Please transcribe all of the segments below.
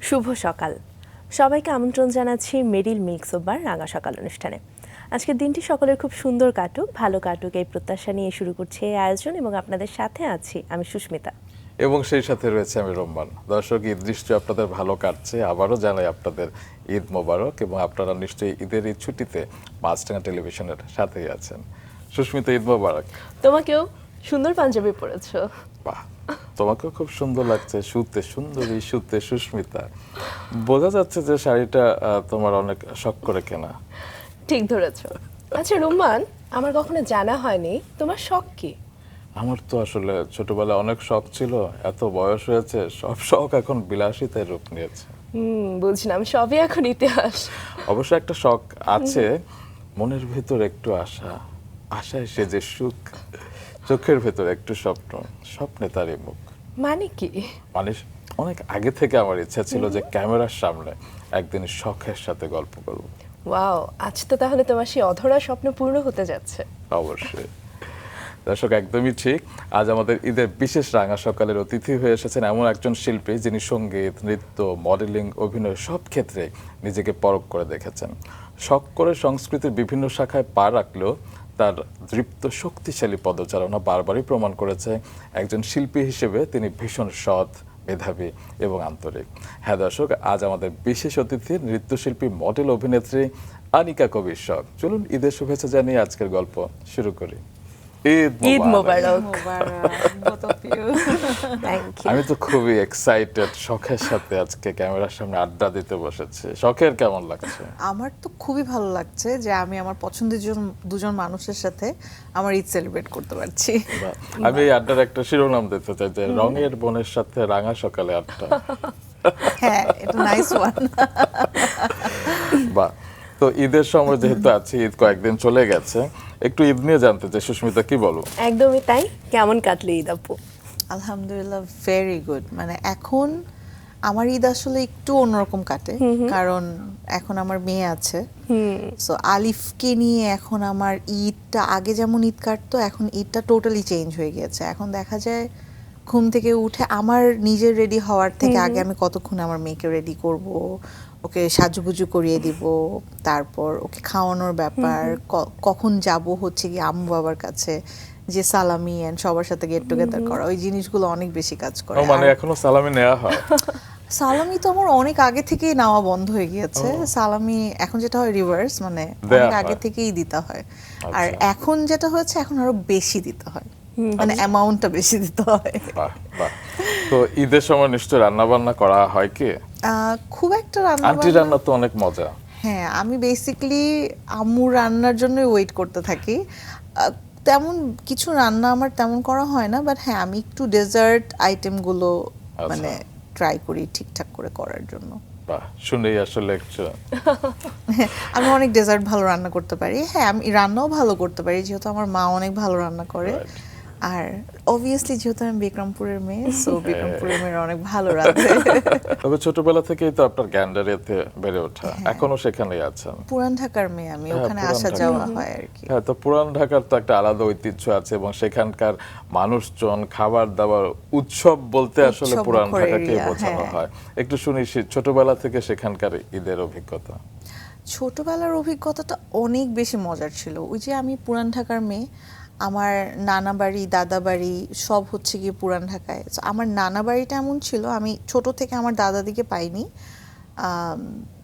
শুভ সকাল সবাইকে আমন্ত্রণ জানাচ্ছি মেরিল মিক্স ওভার রাঙা সকাল অনুষ্ঠানে। আজকের দিনটি সকলের খুব সুন্দর কাটুক, ভালো কাটুক এই প্রত্যাশা নিয়ে শুরু করছে এই আয়োজন এবং আপনাদের সাথে আছি আমি সুস্মিতা এবং সেই সাথে রয়েছে আমি রোম্মান। দর্শক, ঈদ নিশ্চয়ই আপনাদের ভালো কাটছে। আবারও জানাই আপনাদের ঈদ মোবারক এবং আপনারা নিশ্চয়ই ঈদের এই ছুটিতে মাছরাঙা টেলিভিশনের সাথেই আছেন। সুস্মিতা, ঈদ মোবারক। তোমাকেও সুন্দর পাঞ্জাবি পরেছো। বাহ, তোমাকেও খুব সুন্দর লাগছে। শুতে সুন্দরী, শুতে সুস্মিতা। বোঝা যাচ্ছে যে শাড়িটা তোমার অনেক শখ করে কেনা। ঠিক ধরেছো। আচ্ছা রোম্মান, আমার কখনো জানা হয়নি তোমার শখ কি? আমার তো আসলে ছোটবেলায় অনেক শখ ছিল, এত বয়স হয়েছে সব শখ এখন বিলাসিতায় রূপ নিয়েছে। বুঝলাম, সবই এখন ইতিহাস। অবশ্য একটা শখ আছে, মনের ভেতর একটু আশা, আশায় সে যে সুখ, চোখের ভেতর একটু স্বপ্ন, স্বপ্নে তারই মুখ। মানে কি? মানে অনেক আগে থেকে আমার ইচ্ছা ছিল যে ক্যামেরার সামনে একদিন শখের সাথে গল্প করব। ওয়াও, আজ তো তাহলে তোমার সেই অধরা স্বপ্ন পূর্ণ হতে যাচ্ছে। অবশ্যই। দর্শক, একদমই ঠিক। আজ আমাদের ঈদের বিশেষ রাঙা সকালের অতিথি হয়ে এসেছেন এমন একজন শিল্পী যিনি সঙ্গীত, নৃত্য, মডেলিং, অভিনয় সব ক্ষেত্রে নিজেকে পরখ করে দেখেছেন। শখ করে সংস্কৃতির বিভিন্ন শাখায় পা রাখলেও তার দৃপ্ত শক্তিশালী পদচারণা বারবারই প্রমাণ করেছে একজন শিল্পী হিসেবে তিনি ভীষণ সৎ, মেধাবী এবং আন্তরিক। হ্যাঁ দর্শক, আজ আমাদের বিশেষ অতিথি নৃত্যশিল্পী, মডেল, অভিনেত্রী আনিকা কবির শখ। চলুন ঈদের শুভেচ্ছা জানিয়ে আজকের গল্প শুরু করি। ঈদ মোবারক। আমি তো খুবই এক্সাইটেড, শখের সাথে আজকে ক্যামেরার সামনে আড্ডা দিতে বসেছি। শখের কেমন লাগছে? আমার তো খুবই ভালো লাগছে যে আমি আমার পছন্দের দুজন মানুষের সাথে আমার ঈদ সেলিব্রেট করতে পারছি। আমি এই আড্ডার একটা শিরোনাম দিতে চাই যে রঙের বোনের সাথে রাঙা সকালে আড্ডা। হ্যাঁ, এটা নাইস ওয়ান। বাহ। তো ঈদের সময় যেহেতু আছে, ঈদ কয়েকদিন চলে গেছে, একটু ঈদ নিয়ে জানতে চাই। সুস্মিতা, কি বলো? একদমই তাই। কেমন কাটলো ঈদ আপু? আলহামদুলিল্লাহ, ভেরি গুড। মানে এখন আমার ঈদ আসলে একটু অন্যরকম কাটে, কারণ এখন আমার মেয়ে আছে। সো আলিফকে নিয়ে এখন আমার ঈদটা, আগে যেমন ঈদ কাটতো এখন ঈদটা টোটালি চেঞ্জ হয়ে গিয়েছে। এখন দেখা যায় ঘুম থেকে উঠে আমার নিজের রেডি হওয়ার থেকে আগে আমি কতক্ষণ আমার মেয়েকে রেডি করব, ওকে সাজুগুজু করিয়ে দিব, তারপর ওকে খাওয়ানোর ব্যাপার, কখন যাব হচ্ছে কি আম্মু বাবার কাছে, যে সালামি এন্ড সবার সাথে গেট টুগেদার করা, ওই জিনিসগুলো অনেক বেশি কাজ করে। ও মানে এখনো সালামি নেওয়া হয়? সালামি তো আমার অনেক আগে থেকেই নেওয়া বন্ধ হয়ে গিয়েছে। সালামি এখন যেটা হয় রিভার্স, মানে দেয়া অনেক আগে হয়। থেকেই দিতে হয়। আর আচ্ছা। এখন যেটা হয়েছে, এখন আরো বেশি দিতে হয়, মানে অ্যামাউন্টটা বেশি দিতে হয়। বাহ বাহ। তো ঈদের সময় নিশ্চয় রান্না বান্না করা হয় কি? খুব একটা আন্টি রান্না তো অনেক মজা। হ্যাঁ, আমি বেসিক্যালি আম্মুর রান্নার জন্যই ওয়েট করতে থাকি। তেমন কিছু রান্না আমার তেমন করা হয় না, বাট হ্যাঁ আমি একটু ডেজার্ট আইটেমগুলো মানে ট্রাই করি ঠিকঠাক করে করার জন্য। বাহ, শুনেই আসলে একটু আমি অনেক ডেজার্ট ভালো রান্না করতে পারি। হ্যাঁ, আমি রান্নাও ভালো করতে পারি যেহেতু আমার মা অনেক ভালো রান্না করে। আর অবভিয়াসলি যেহেতু আমি বিক্রমপুরের মেয়ে, সো বিক্রমপুরের মেয়েরা অনেক ভালো রাঁধে। তবে ছোটবেলা থেকেই তো আপনার গ্যান্ডারিয়াতে বেড়ে ওঠা, এখনো সেখানেই আছেন। পুরান ঢাকার মেয়ে আমি, ওখানে পুরান আসা ঢাকা। যাওয়া হয় আর কি। হ্যাঁ, তো পুরান ঢাকার তো একটা আলাদা ঐতিহ্য আছে এবং সেখানকার মানুষজন, খাবার দাবার, উৎসব বলতে আসলে উৎসব পুরান মুখর ঢাকাকে area, বোঝানো হ্যাঁ। হয়। একটু শুনি ছোটবেলা থেকে সেখানকার ঈদের অভিজ্ঞতা। ছোটবেলার অভিজ্ঞতাটা অনেক বেশি মজার ছিল। ওই যে আমি পুরান ঢাকার মেয়ে, আমার নানা বাড়ি, দাদা বাড়ি সব হচ্ছে গিয়ে পুরান ঢাকায়। So, আমার নানা বাড়িটা এমন ছিল, আমি ছোট থেকে আমার দাদাদিকে পাইনি,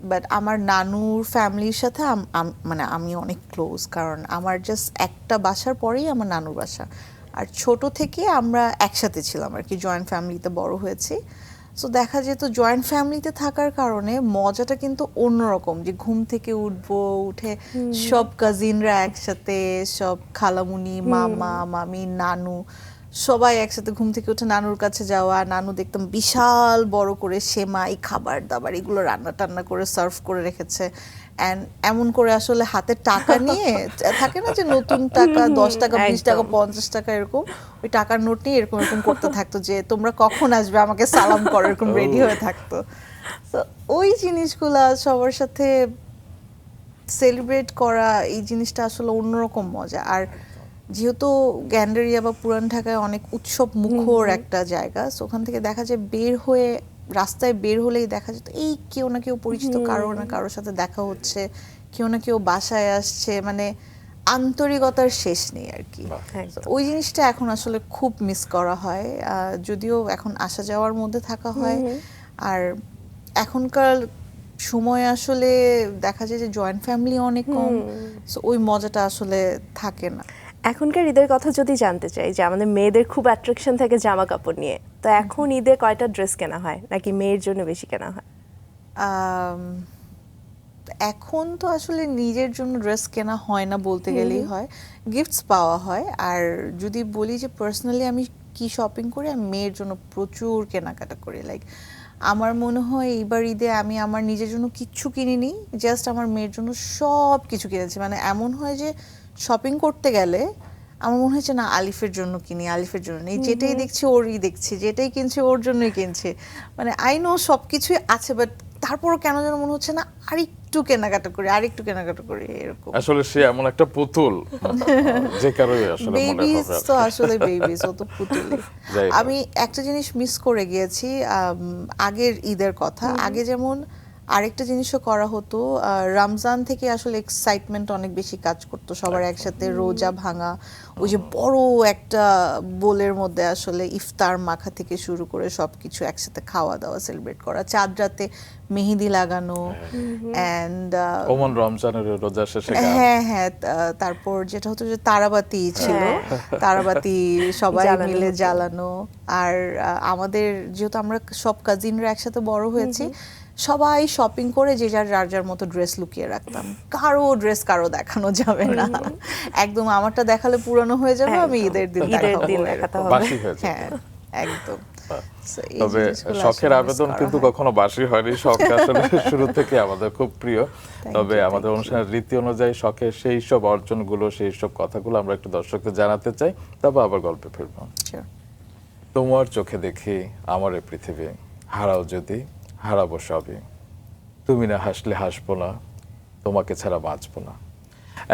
বাট আমার নানুর ফ্যামিলির সাথে মানে আমি অনেক ক্লোজ, কারণ আমার জাস্ট একটা বাসার পরেই আমার নানুর বাসা। আর ছোট থেকে আমরা একসাথে ছিলাম আর কি, জয়েন্ট ফ্যামিলিতে বড় হয়েছি। সো দেখা যেত জয়েন্ট ফ্যামিলিতে থাকার কারণে মজাটা কিন্তু অন্যরকম, যে ঘুম থেকে উঠবো, উঠে সব কাজিনরা একসাথে, সব খালামুনি, মামা মামি, নানু সবাই একসাথে ঘুম থেকে উঠে নানুর কাছে যাওয়া। নানু দেখতাম বিশাল বড় করে সেমাই, খাবার দাবার এগুলো রান্না টান্না করে সার্ভ করে রেখেছে। অ্যান্ড এমন করে আসলে হাতে টাকা নিয়ে, থাকে না যে নতুন টাকা 10 টাকা 20 টাকা 50 টাকা এরকম, ওই টাকার নোট নিয়ে এরকম এরকম করতে থাকতো যে তোমরা কখন আসবে আমাকে সালাম করো, এরকম রেডি হয়ে থাকতো। তো ওই জিনিসগুলা সবার সাথে সেলিব্রেট করা, এই জিনিসটা আসলে অন্যরকম মজা। আর যেহেতু গ্যান্ডারিয়া বা পুরান ঢাকায় অনেক উৎসব মুখর একটা জায়গা, সো ওখান থেকে দেখা যায় বের হয়ে রাস্তায় বের হলেই দেখা যেত এই কেউ না কেউ পরিচিত কারো না কারোর সাথে দেখা হচ্ছে, কেউ না কেউ বাসায় আসছে, মানে আন্তরিকতার শেষ নেই আর কি। একদম। ওই জিনিসটা এখন আসলে খুব মিস করা হয়, যদিও এখন আসা যাওয়ার মধ্যে থাকা হয়। আর এখনকার সময় আসলে দেখা যায় যে জয়েন্ট ফ্যামিলি অনেক কম, সো ওই মজাটা আসলে থাকে না। এখনকার ঈদের কথা যদি জানতে চাই, যে আমাদের মেয়েদের খুব অ্যাট্রাকশন থাকে জামা কাপড় নিয়ে, তো এখন ঈদে কয়টা ড্রেস কেনা হয়, নাকি মেয়ের জন্য বেশি কেনা হয়? আম, এখন তো আসলে নিজের জন্য ড্রেস কেনা হয় না বলতে গেলেই হয়, গিফটস পাওয়া হয়। আর যদি বলি যে পার্সোনালি আমি কি শপিং করি, আমি মেয়ের জন্য প্রচুর কেনাকাটা করি। লাইক আমার মনে হয় এইবার ঈদে আমি আমার নিজের জন্য কিচ্ছু কিনিনি, জাস্ট আমার মেয়ের জন্য সব কিছু কিনেছি। মানে এমন হয় যে শপিং করতে গেলে আমার মনে হচ্ছে না আলিফের জন্য কিনি, আলিফের জন্য নেই, যেটাই দেখছি ওরই দেখছি, যেটাই কিনছি ওর জন্যই কিনছে। মানে আই নো সব কিছুই আছে, বাট তারপরও কেন যেন মনে হচ্ছে না আরেকটু কেনাকাটা করি, আরেকটু কেনাকাটা করি, এরকম। আসলে সে এমন একটা পুতুল যে কারোই আসলে মনে বেবিস হবে। তো আসলে বেবিস, ও তো পুতুলি। যাই হোক। আমি একটা জিনিস মিস করে গিয়েছি, আগের ঈদের কথা। আগে যেমন আরেকটা জিনিসও করা হতো, রমজান থেকে আসলে এক্সাইটমেন্ট অনেক বেশি কাজ করতো, সবার একসাথে রোজা ভাঙা, ওই যে বড় একটা বোলের মধ্যে আসলে ইফতার মাখা থেকে শুরু করে সবকিছু একসাথে খাওয়া দাওয়া, সেলিব্রেট করা, চাঁদ রাতে মেহেদি লাগানো, অ্যান্ড ওমন রমজানের রোজা শেষে গান। হ্যাঁ হ্যাঁ, তারপর যেটা হতো যে তারাবাতি ছিল, তারাবাতি সবাই জ্বালানো মিলে হতো। জ্বালানো। আর আমাদের যেহেতু আমরা সব কাজিনরা একসাথে বড় হয়েছি, সবাই শপিং করে যে যার যার মতো ড্রেস লুকিয়ে রাখতাম, কারো ড্রেস কারো দেখানো যাবে না, একদম আমারটা দেখালে পুরানো হয়ে যাবে, আমি একদম। ঈদের দিন ঈদের দিন দেখাবো, দেখাতে এরকম। হবে। বাসি হয়ে যেত। হ্যাঁ একদম। So, এই তবে জিনিসগুলো শখের আসলে miss আবেদন করা কিন্তু হয়। কখনো বাসি হয়নি, শখ আসলে শুরু থেকে আমাদের খুব প্রিয়। তবে you, আমাদের thank you. অনুষ্ঠানের রীতি অনুযায়ী শখের সেই সব অর্জনগুলো, সেই সব কথাগুলো আমরা একটু দর্শকদের জানাতে চাই, তারপর আবার গল্পে ফিরবো। Sure. তোমার চোখে দেখি আমার এই পৃথিবী, হারাও যদি হারাবো সবই, তুমি না হাসলে হাসবো না, তোমাকে ছাড়া বাঁচবো না।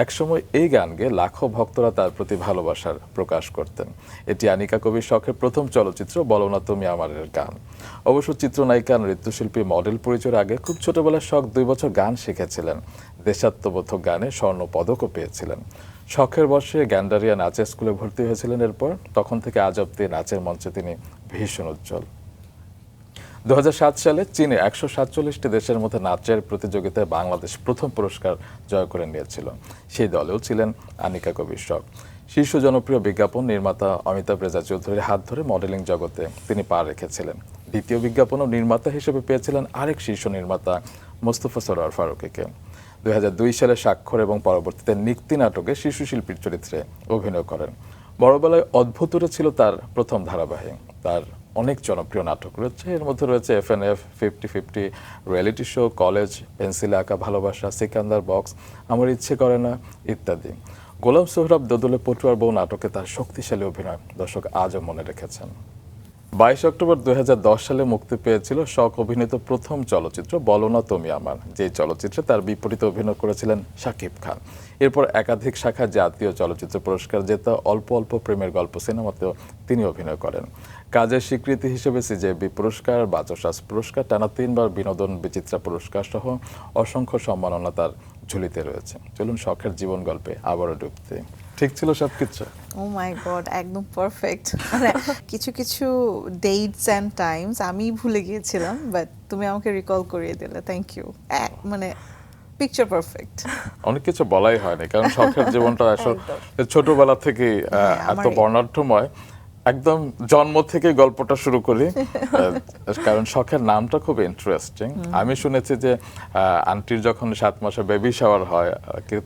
একসময় এই গান গেয়ে লাখো ভক্তরা তার প্রতি ভালোবাসার প্রকাশ করতেন। এটি আনিকা কবির শখের প্রথম চলচ্চিত্র বলো না তুমি আমারের গান। অবশ্য চিত্রনায়িকা, নৃত্যশিল্পী, মডেল পরিচয়ের আগে খুব ছোটবেলায় শখ 2 বছর গান শিখেছিলেন। দেশাত্মবোধক গানে স্বর্ণ পদকও পেয়েছিলেন। শখের বর্ষে গ্যান্ডারিয়া নাচের স্কুলে ভর্তি হয়েছিলেন। এরপর তখন থেকে আজ অব্দি নাচের মঞ্চে তিনি ভীষণ উজ্জ্বল। 2007 সালে চীনে 147টি দেশের মধ্যে নাচের প্রতিযোগিতায় বাংলাদেশ প্রথম পুরস্কার জয় করে নিয়েছিল। সেই দলেও ছিলেন আনিকা কবির শখ। শীর্ষ জনপ্রিয় বিজ্ঞাপন নির্মাতা অমিতাভ রেজা চৌধুরীর হাত ধরে মডেলিং জগতে তিনি পা রেখেছিলেন। দ্বিতীয় বিজ্ঞাপন ও নির্মাতা হিসেবে পেয়েছিলেন আরেক শীর্ষ নির্মাতা মোস্তফা সরোয়ার ফারুকীকে। 2002 সালে স্বাক্ষর এবং পরবর্তীতে নিক্তি নাটকে শিশু শিল্পীর চরিত্রে অভিনয় করেন। বড়বেলায় অদ্ভুতুরে ছিল তার প্রথম ধারাবাহিক। তার অনেক জনপ্রিয় নাটক রয়েছে, এর মধ্যে রয়েছে FNF, 50-50, রিয়েলিটি শো, কলেজ, পেন্সিলে আঁকা ভালোবাসা, সিকান্দার বক্স, আমার ইচ্ছে করে না ইত্যাদি। গোলাম সোহরাব দোদুলে পটুয়ার বউ নাটকে তার শক্তিশালী অভিনয় দর্শক আজও মনে রেখেছেন। 22 অক্টোবর 2010 সালে মুক্তি পেয়েছিল শখ অভিনীত প্রথম চলচ্চিত্র বলো না তুমি আমার, যে চলচ্চিত্রে তার বিপরীতে অভিনয় করেছিলেন শাকিব খান। এরপর একাধিক শাখা জাতীয় চলচ্চিত্র পুরস্কার জেতা অল্প অল্প প্রেমের গল্প সিনেমাতেও তিনি অভিনয় করেন। কাজের স্বীকৃতি হিসেবে সিজেবি পুরস্কার, বাচসাস পুরস্কার, টানা 3 বার বিনোদন বিচিত্রা পুরস্কার সহ অসংখ্য সম্মাননা তার ঝুলিতে রয়েছে। চলুন শখের জীবন গল্পে আবারও ডুবতে। ঠিক ছিল সবকিছু? ও মাই গড, একদম পারফেক্ট। মানে কিছু কিছু ডেটস অ্যান্ড টাইমস আমি ভুলে গিয়েছিলাম, বাট তুমি আমাকে রিকল করিয়ে দিলে, থ্যাংক ইউ। মানে পিকচার পারফেক্ট। অনেক কিছু বলাই হয়নি, কারণ শখের জীবনটা আসলে ছোটবেলা থেকে এত বর্ণাঢ্যময়। একদম জন্ম থেকে গল্পটা শুরু করি, কারণ শখের নামটা খুব ইন্টারেস্টিং। আমি শুনেছি যে আন্টির যখন 7 মাসে বেবি শাওয়ার হয়,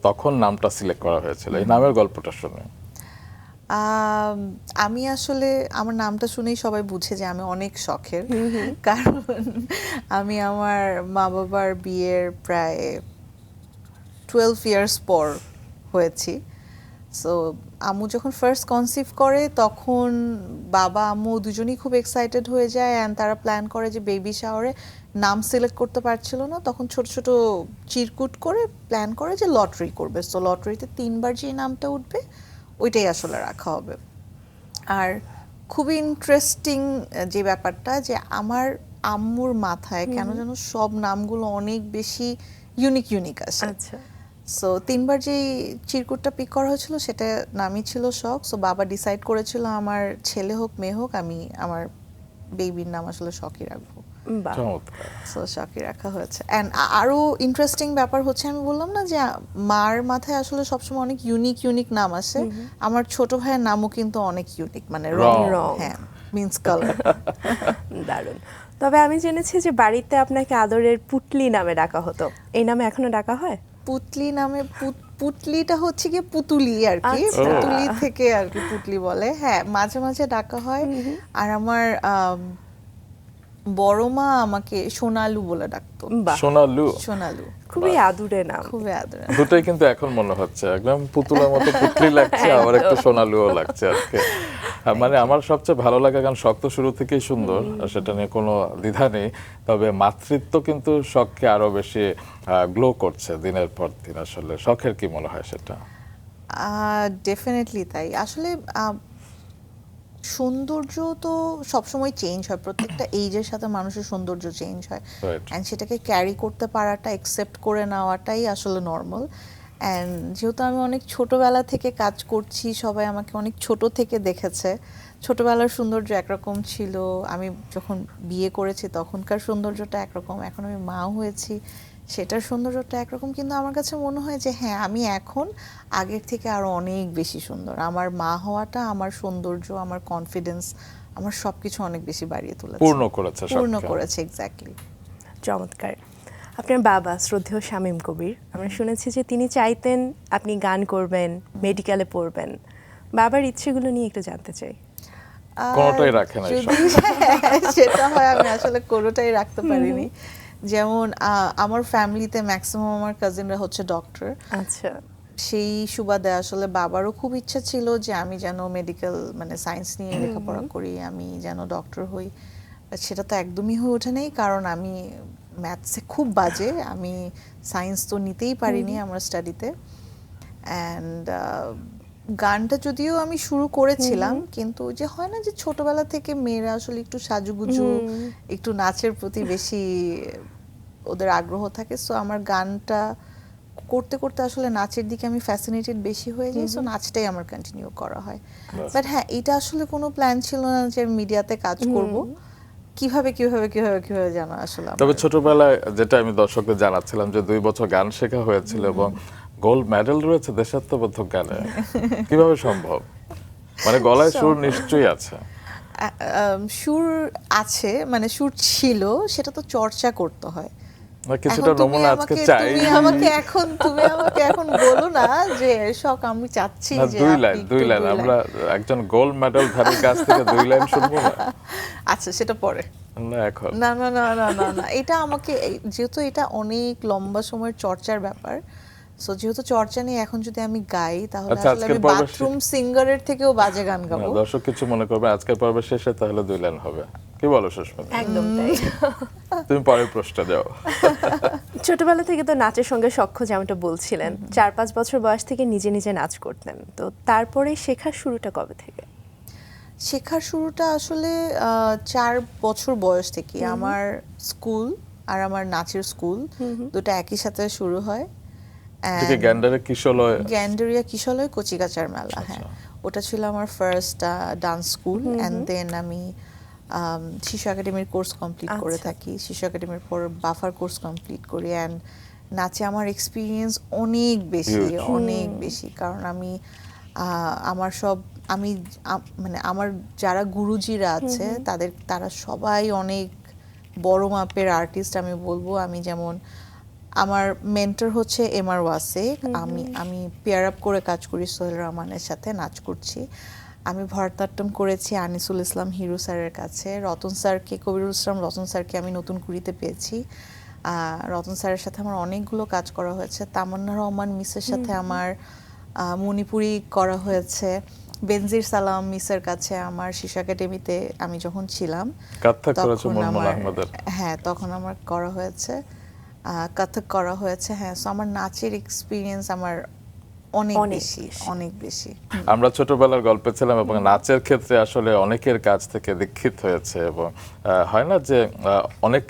তখন নামটা সিলেক্ট করা হয়েছিল। এই নামের গল্পটা শুনে আমি আসলে আমার নামটা শুনেই সবাই বুঝে যে আমি অনেক শখের, কারণ আমি আমার মা বাবার বিয়ের প্রায় 12 ইয়ার্স পর হয়েছি। সো আম্মু যখন ফার্স্ট কনসিভ করে, তখন বাবা আম্মু দুজনেই খুব এক্সাইটেড হয়ে যায়, অ্যান্ড তারা প্ল্যান করে যে বেবি শাওয়ারে নাম সিলেক্ট করতে পারছিল না, তখন ছোট ছোট চিরকুট করে প্ল্যান করে যে লটারি করবে। সো লটারিতে 3বার যে নামটা উঠবে ওইটাই আসলে রাখা হবে। আর খুবই ইন্টারেস্টিং যে ব্যাপারটা, যে আমার আম্মুর মাথায় কেন যেন সব নামগুলো অনেক বেশি ইউনিক আসে। আচ্ছা, সো 3বার যেই চিরকুটটা পিক করা হয়েছিল সেটা নামই ছিল শখ। সো বাবা ডিসাইড করেছিল আমার ছেলে হোক মেয়ে হোক আমি আমার বেবির নাম আসলে শখই রাখবো। বাহ, চমৎকার। সো শখই রাখা হয়েছে। অ্যান্ড আরো ইন্টারেস্টিং ব্যাপার হচ্ছে আমি বললাম না যে মার মাথায় আসলে সবসময় অনেক ইউনিক নাম আসে। আমার ছোট ভাইয়ের নামও কিন্তু অনেক ইউনিক, মানে রং। রং। হ্যাঁ, মিন্স কালার। দারুণ। তবে আমি জেনেছি যে বাড়িতে আপনাকে আদরের পুটলি নামে ডাকা হতো, এই নামে এখনো ডাকা হয়? পুতলি নামে পুতলিটা হচ্ছে কি পুতুলি আর কি, আচ্ছা। পুতুলি থেকে আর কি পুতলি বলে। হ্যাঁ, মাঝে মাঝে ডাকা হয়। আর আমার বড় মা আমাকে সোনালু বলে ডাকতো। বাহ, সোনালু, সোনালু খুবই আদুরে নাম। খুবই আদর। দুটোই কিন্তু এখন মনে হচ্ছে একদম পুতুলের মতো পুতলি লাগছে, আবার একটু সোনালুও লাগছে আজকে। মানে আমার সবচেয়ে ভালো লাগা, কারণ শখ তো শুরু থেকেই সুন্দর, আর সেটা নিয়ে কোনো দ্বিধা নেই। তবে মাতৃত্ব কিন্তু শখকে আরো বেশি গ্লো করছে দিনের পর দিন। আসলে শখের কি মনে হয় সেটা? ডেফিনেটলি তাই। আসলে সৌন্দর্য তো সবসময় চেঞ্জ হয়, প্রত্যেকটা এইজের সাথে মানুষের সৌন্দর্য চেঞ্জ হয়। Right. অ্যান্ড সেটাকে ক্যারি করতে পারাটা, একসেপ্ট করে নেওয়াটাই আসলে নর্মাল। অ্যান্ড যেহেতু আমি অনেক ছোটবেলা থেকে কাজ করছি, সবাই আমাকে অনেক ছোট থেকে দেখেছে। ছোটবেলার সৌন্দর্য একরকম ছিল, আমি যখন বিয়ে করেছি তখনকার সৌন্দর্যটা একরকম, এখন আমি মা হয়েছি সেটার সৌন্দর্যটা একরকম। কিন্তু আমার কাছে মনে হয় যে হ্যাঁ, আমি এখন আগের থেকে আরো অনেক বেশি সুন্দর। আমার মা হওয়াটা আমার সৌন্দর্য, আমার কনফিডেন্স, আমার সবকিছু অনেক বেশি বাড়িয়ে তুলেছে, পূর্ণ করেছে পূর্ণ শখকে। করেছে। এক্স্যাক্টলি। চমৎকার। আপনার বাবা শ্রদ্ধেয় শামীম কবির, আমরা শুনেছি যে তিনি চাইতেন আপনি গান করবেন, মেডিকেলে পড়বেন। বাবার ইচ্ছেগুলো নিয়ে একটু জানতে চাই। কোনোটাই রাখে নাই যদি সেটা হয়, আমি আসলে কোনোটাই রাখতে পারিনি। যেমন আমার ফ্যামিলিতে ম্যাক্সিমাম আমার কাজিনরা হচ্ছে ডক্টর। আচ্ছা, সেই সুবাদে আসলে বাবারও খুব ইচ্ছা ছিল যে আমি যেন মেডিকেল, মানে সায়েন্স নিয়ে লেখাপড়া করি, আমি যেন ডক্টর হই। But সেটা তো একদমই হয়ে ওঠে নাই, কারণ আমি ম্যাথসে খুব বাজে। আমি সায়েন্স তো নিতেই পারিনি আমার স্টাডিতে। অ্যান্ড গানটা যদিও আমি শুরু করেছিলাম, কিন্তু ওই যে হয় না যে ছোটবেলা থেকে মেয়েরা আসলে একটু সাজুগুজু, একটু নাচের প্রতি বেশি ওদের আগ্রহ থাকে। সো আমার গানটা করতে করতে আসলে নাচের দিকে আমি ফ্যাসিনেটেড বেশি হয়ে যাই। সো নাচটাই আমার কন্টিনিউ করা হয়। বাট হ্যাঁ, এটা আসলে কোনো প্ল্যান ছিল না যে মিডিয়াতে কাজ করব। কিভাবে জানো আসলে তবে আমার- ছোটবেলায় যেটা আমি দর্শকদের জানাচ্ছিলাম যে 2 বছর গান শেখা হয়েছিল এবং গোল্ড মেডেল রয়েছে দেশাত্মবোধক গানে। কিভাবে সম্ভব? মানে গলায় সুর নিশ্চয়ই আছে। সুর আছে, মানে সুর ছিল, সেটা তো চর্চা করতে হয়। না, কিছুটা এখন তুমি নমুনা আজকে আমাকে- চাই। তুমি আমাকে এখন বলো না যে শখ, আমি চাচ্ছি না, যে 2 আপনি লাইন, একটু 2 লাইন। 2 লাইন। আমরা একজন গোল্ড মেডেল ধারীর কাছ থেকে 2 লাইন শুনবো না? আচ্ছা, সেটা পরে। না, এখন। না, এটা আমাকে যেহেতু এটা অনেক লম্বা সময়ের চর্চার ব্যাপার, সো যেহেতু চর্চা নেই, এখন যদি আমি গাই তাহলে আচ্ছা, আসলে আজকের আমি পর্বে বাথরুম সিঙ্গারের থেকেও বাজে গান না, গাবো। দর্শক কিছু মনে করবে আজকের পর্বের শেষে তাহলে 2 লাইন হবে। কি বলো সুস্মিতা? একদম তাই। তুমি পরের প্রশ্ন যাও। ছোটবেলা থেকে তো নাচের সঙ্গে সখ্য, যেমনটা বলছিলেন। 4-5 বছর বয়স থেকে নিজে নিজে নাচ করতেন, তো তারপরে শেখার শুরুটা কবে থেকে? শেখার শুরুটা আসলে 4 বছর বয়স থেকে। আমার স্কুল আর আমার নাচের স্কুল দুটো একই সাথে শুরু হয়। এটা কি গ্যান্ডারের কিশোলয়? গ্যান্ডারিয়া কিশলয় কচিকাচার মেলা, হ্যাঁ, ওটা ছিল আমার first dance school. And then আমি শিশু একাডেমির কোর্স কমপ্লিট করে আচ্ছা। থাকি। শিশু একাডেমির পর বাফার কোর্স কমপ্লিট করি। অ্যান্ড নাচে আমার এক্সপিরিয়েন্স অনেক বেশি, Huge. অনেক বেশি। কারণ আমি আমার সব, আমি মানে আমার যারা গুরুজিরা আছে তারা সবাই অনেক বড় মাপের আর্টিস্ট আমি বলবো। আমি যেমন, আমার মেন্টর হচ্ছে এমআর ওয়াসিক। আমি পেয়ার আপ করে কাজ করি সোহেল রহমানের সাথে, নাচ করছি। আমি ভরতনাট্যম করেছি আনিসুল ইসলাম হিরু স্যারের কাছে। রতন স্যারকে, কবিরুল ইসলাম রতন স্যারকে আমি নতুন কুড়িতে পেয়েছি। রতন স্যারের সাথে আমার অনেকগুলো কাজ করা হয়েছে। তামান্না রহমান মিসের সাথে আমার মণিপুরি করা হয়েছে। বেনজির সালাম মিসের কাছে আমার শিশু একাডেমিতে আমি যখন ছিলাম কাত্থাক করেছো তখন মুনমুন আমার, আহমেদের। হ্যাঁ, তখন আমার করা হয়েছে, কথক করা হয়েছে। হ্যাঁ, সো আমার নাচের এক্সপিরিয়েন্স আমার অনেক অনেক বেশি বেশি। অনেক বেশি আমরা ছোটবেলার গল্পে ছিলাম এবং নাচের ক্ষেত্রে আসলে অনেকের কাছ থেকে দীক্ষিত হয়েছে এবং হয় না যে অনেক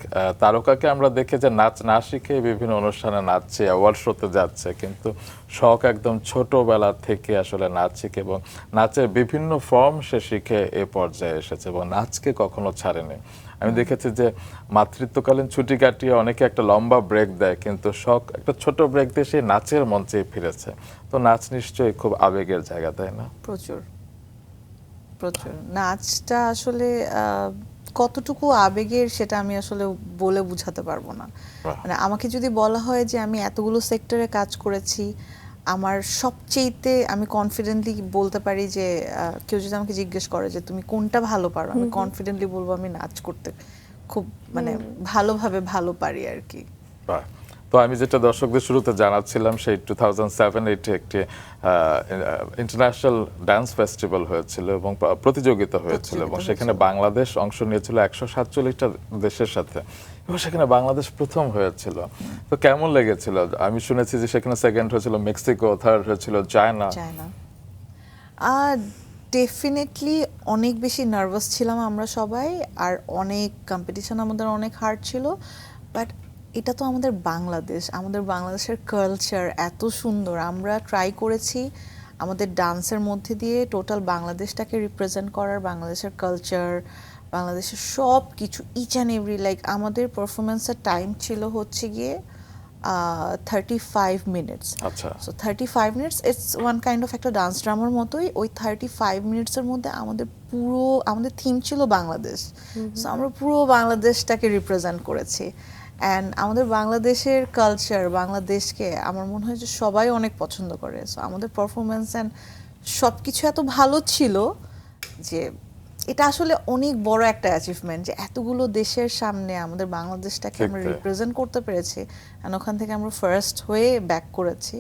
তারকাকে আমরা দেখে যে নাচ না শিখে বিভিন্ন অনুষ্ঠানে নাচছে, অ্যাওয়ার্ড শোতে যাচ্ছে, কিন্তু শখ একদম ছোটবেলা থেকে আসলে নাচ শিখে এবং নাচের বিভিন্ন ফর্ম সে শিখে এ পর্যায়ে এসেছে এবং নাচকে কখনো ছাড়েনি। আমি দেখেছি যে মাতৃত্বকালীন ছুটি কাটিয়ে অনেকে একটা লম্বা ব্রেক দেয়, কিন্তু শখ একটা ছোট ব্রেক দিয়ে সেই নাচের মঞ্চে ফিরেছে। তো নাচ নিশ্চয়ই খুব আবেগের জায়গা, তাই না? প্রচুর প্রচুর নাচটা আসলে কতটুকু আবেগের সেটা আমি আসলে বলে বুঝাতে পারবো না। বাহ। মানে আমাকে যদি বলা হয় যে আমি এতগুলো সেক্টরে কাজ করেছি, আমার সবচেয়েতে আমি কনফিডেন্টলি বলতে পারি যে কেউ যদি আমাকে জিজ্ঞেস করে যে তুমি কোনটা ভালো পারো, আমি কনফিডেন্টলি বলবো আমি নাচ করতে খুব মানে ভালোভাবে ভালো পারি আর কি। বাহ। তো আমি যেটা দর্শকদের শুরুতে জানাচ্ছিলাম, সেই 2007-8 একটি ইন্টারন্যাশনাল ডান্স ফেস্টিভ্যাল হয়েছিল এবং প্রতিযোগিতা হয়েছিল এবং সেখানে বাংলাদেশ অংশ নিয়েছিল 147টা দেশের সাথে এবং সেখানে বাংলাদেশ প্রথম হয়েছিল। তো কেমন লেগেছিল? আমি শুনেছি যে সেখানে সেকেন্ড হয়েছিল মেক্সিকো, থার্ড হয়েছিল চায়না। ডেফিনেটলি অনেক বেশি নার্ভাস ছিলাম আমরা সবাই, আর অনেক কম্পিটিশন আমাদের অনেক হার্ড ছিল, বাট এটা তো আমাদের বাংলাদেশ, আমাদের বাংলাদেশের কালচার এত সুন্দর। আমরা ট্রাই করেছি আমাদের ডান্সের মধ্যে দিয়ে টোটাল বাংলাদেশটাকে রিপ্রেজেন্ট করার, বাংলাদেশের কালচার, বাংলাদেশের সব কিছু ইচ অ্যান্ড এভরি, লাইক আমাদের পারফরমেন্সের টাইম ছিল হচ্ছে গিয়ে 35 মিনিটস। আচ্ছা। So 35 minutes it's one kind of একটা ডান্স ড্রামার মতোই। ওই 35 মিনিটসের মধ্যে আমাদের থিম ছিল বাংলাদেশ। সো আমরা পুরো বাংলাদেশটাকে রিপ্রেজেন্ট করেছি, অ্যান্ড আমাদের বাংলাদেশের কালচার, বাংলাদেশকে আমার মনে হয় যে সবাই অনেক পছন্দ করে। সো আমাদের পারফরমেন্স অ্যান্ড সব কিছু এত ভালো ছিল যে এটা আসলে অনেক বড় একটা অ্যাচিভমেন্ট যে এতগুলো দেশের সামনে আমাদের বাংলাদেশটাকে আমরা রিপ্রেজেন্ট করতে পেরেছি, আর ওখান থেকে আমরা ফার্স্ট হয়ে ব্যাক করেছি।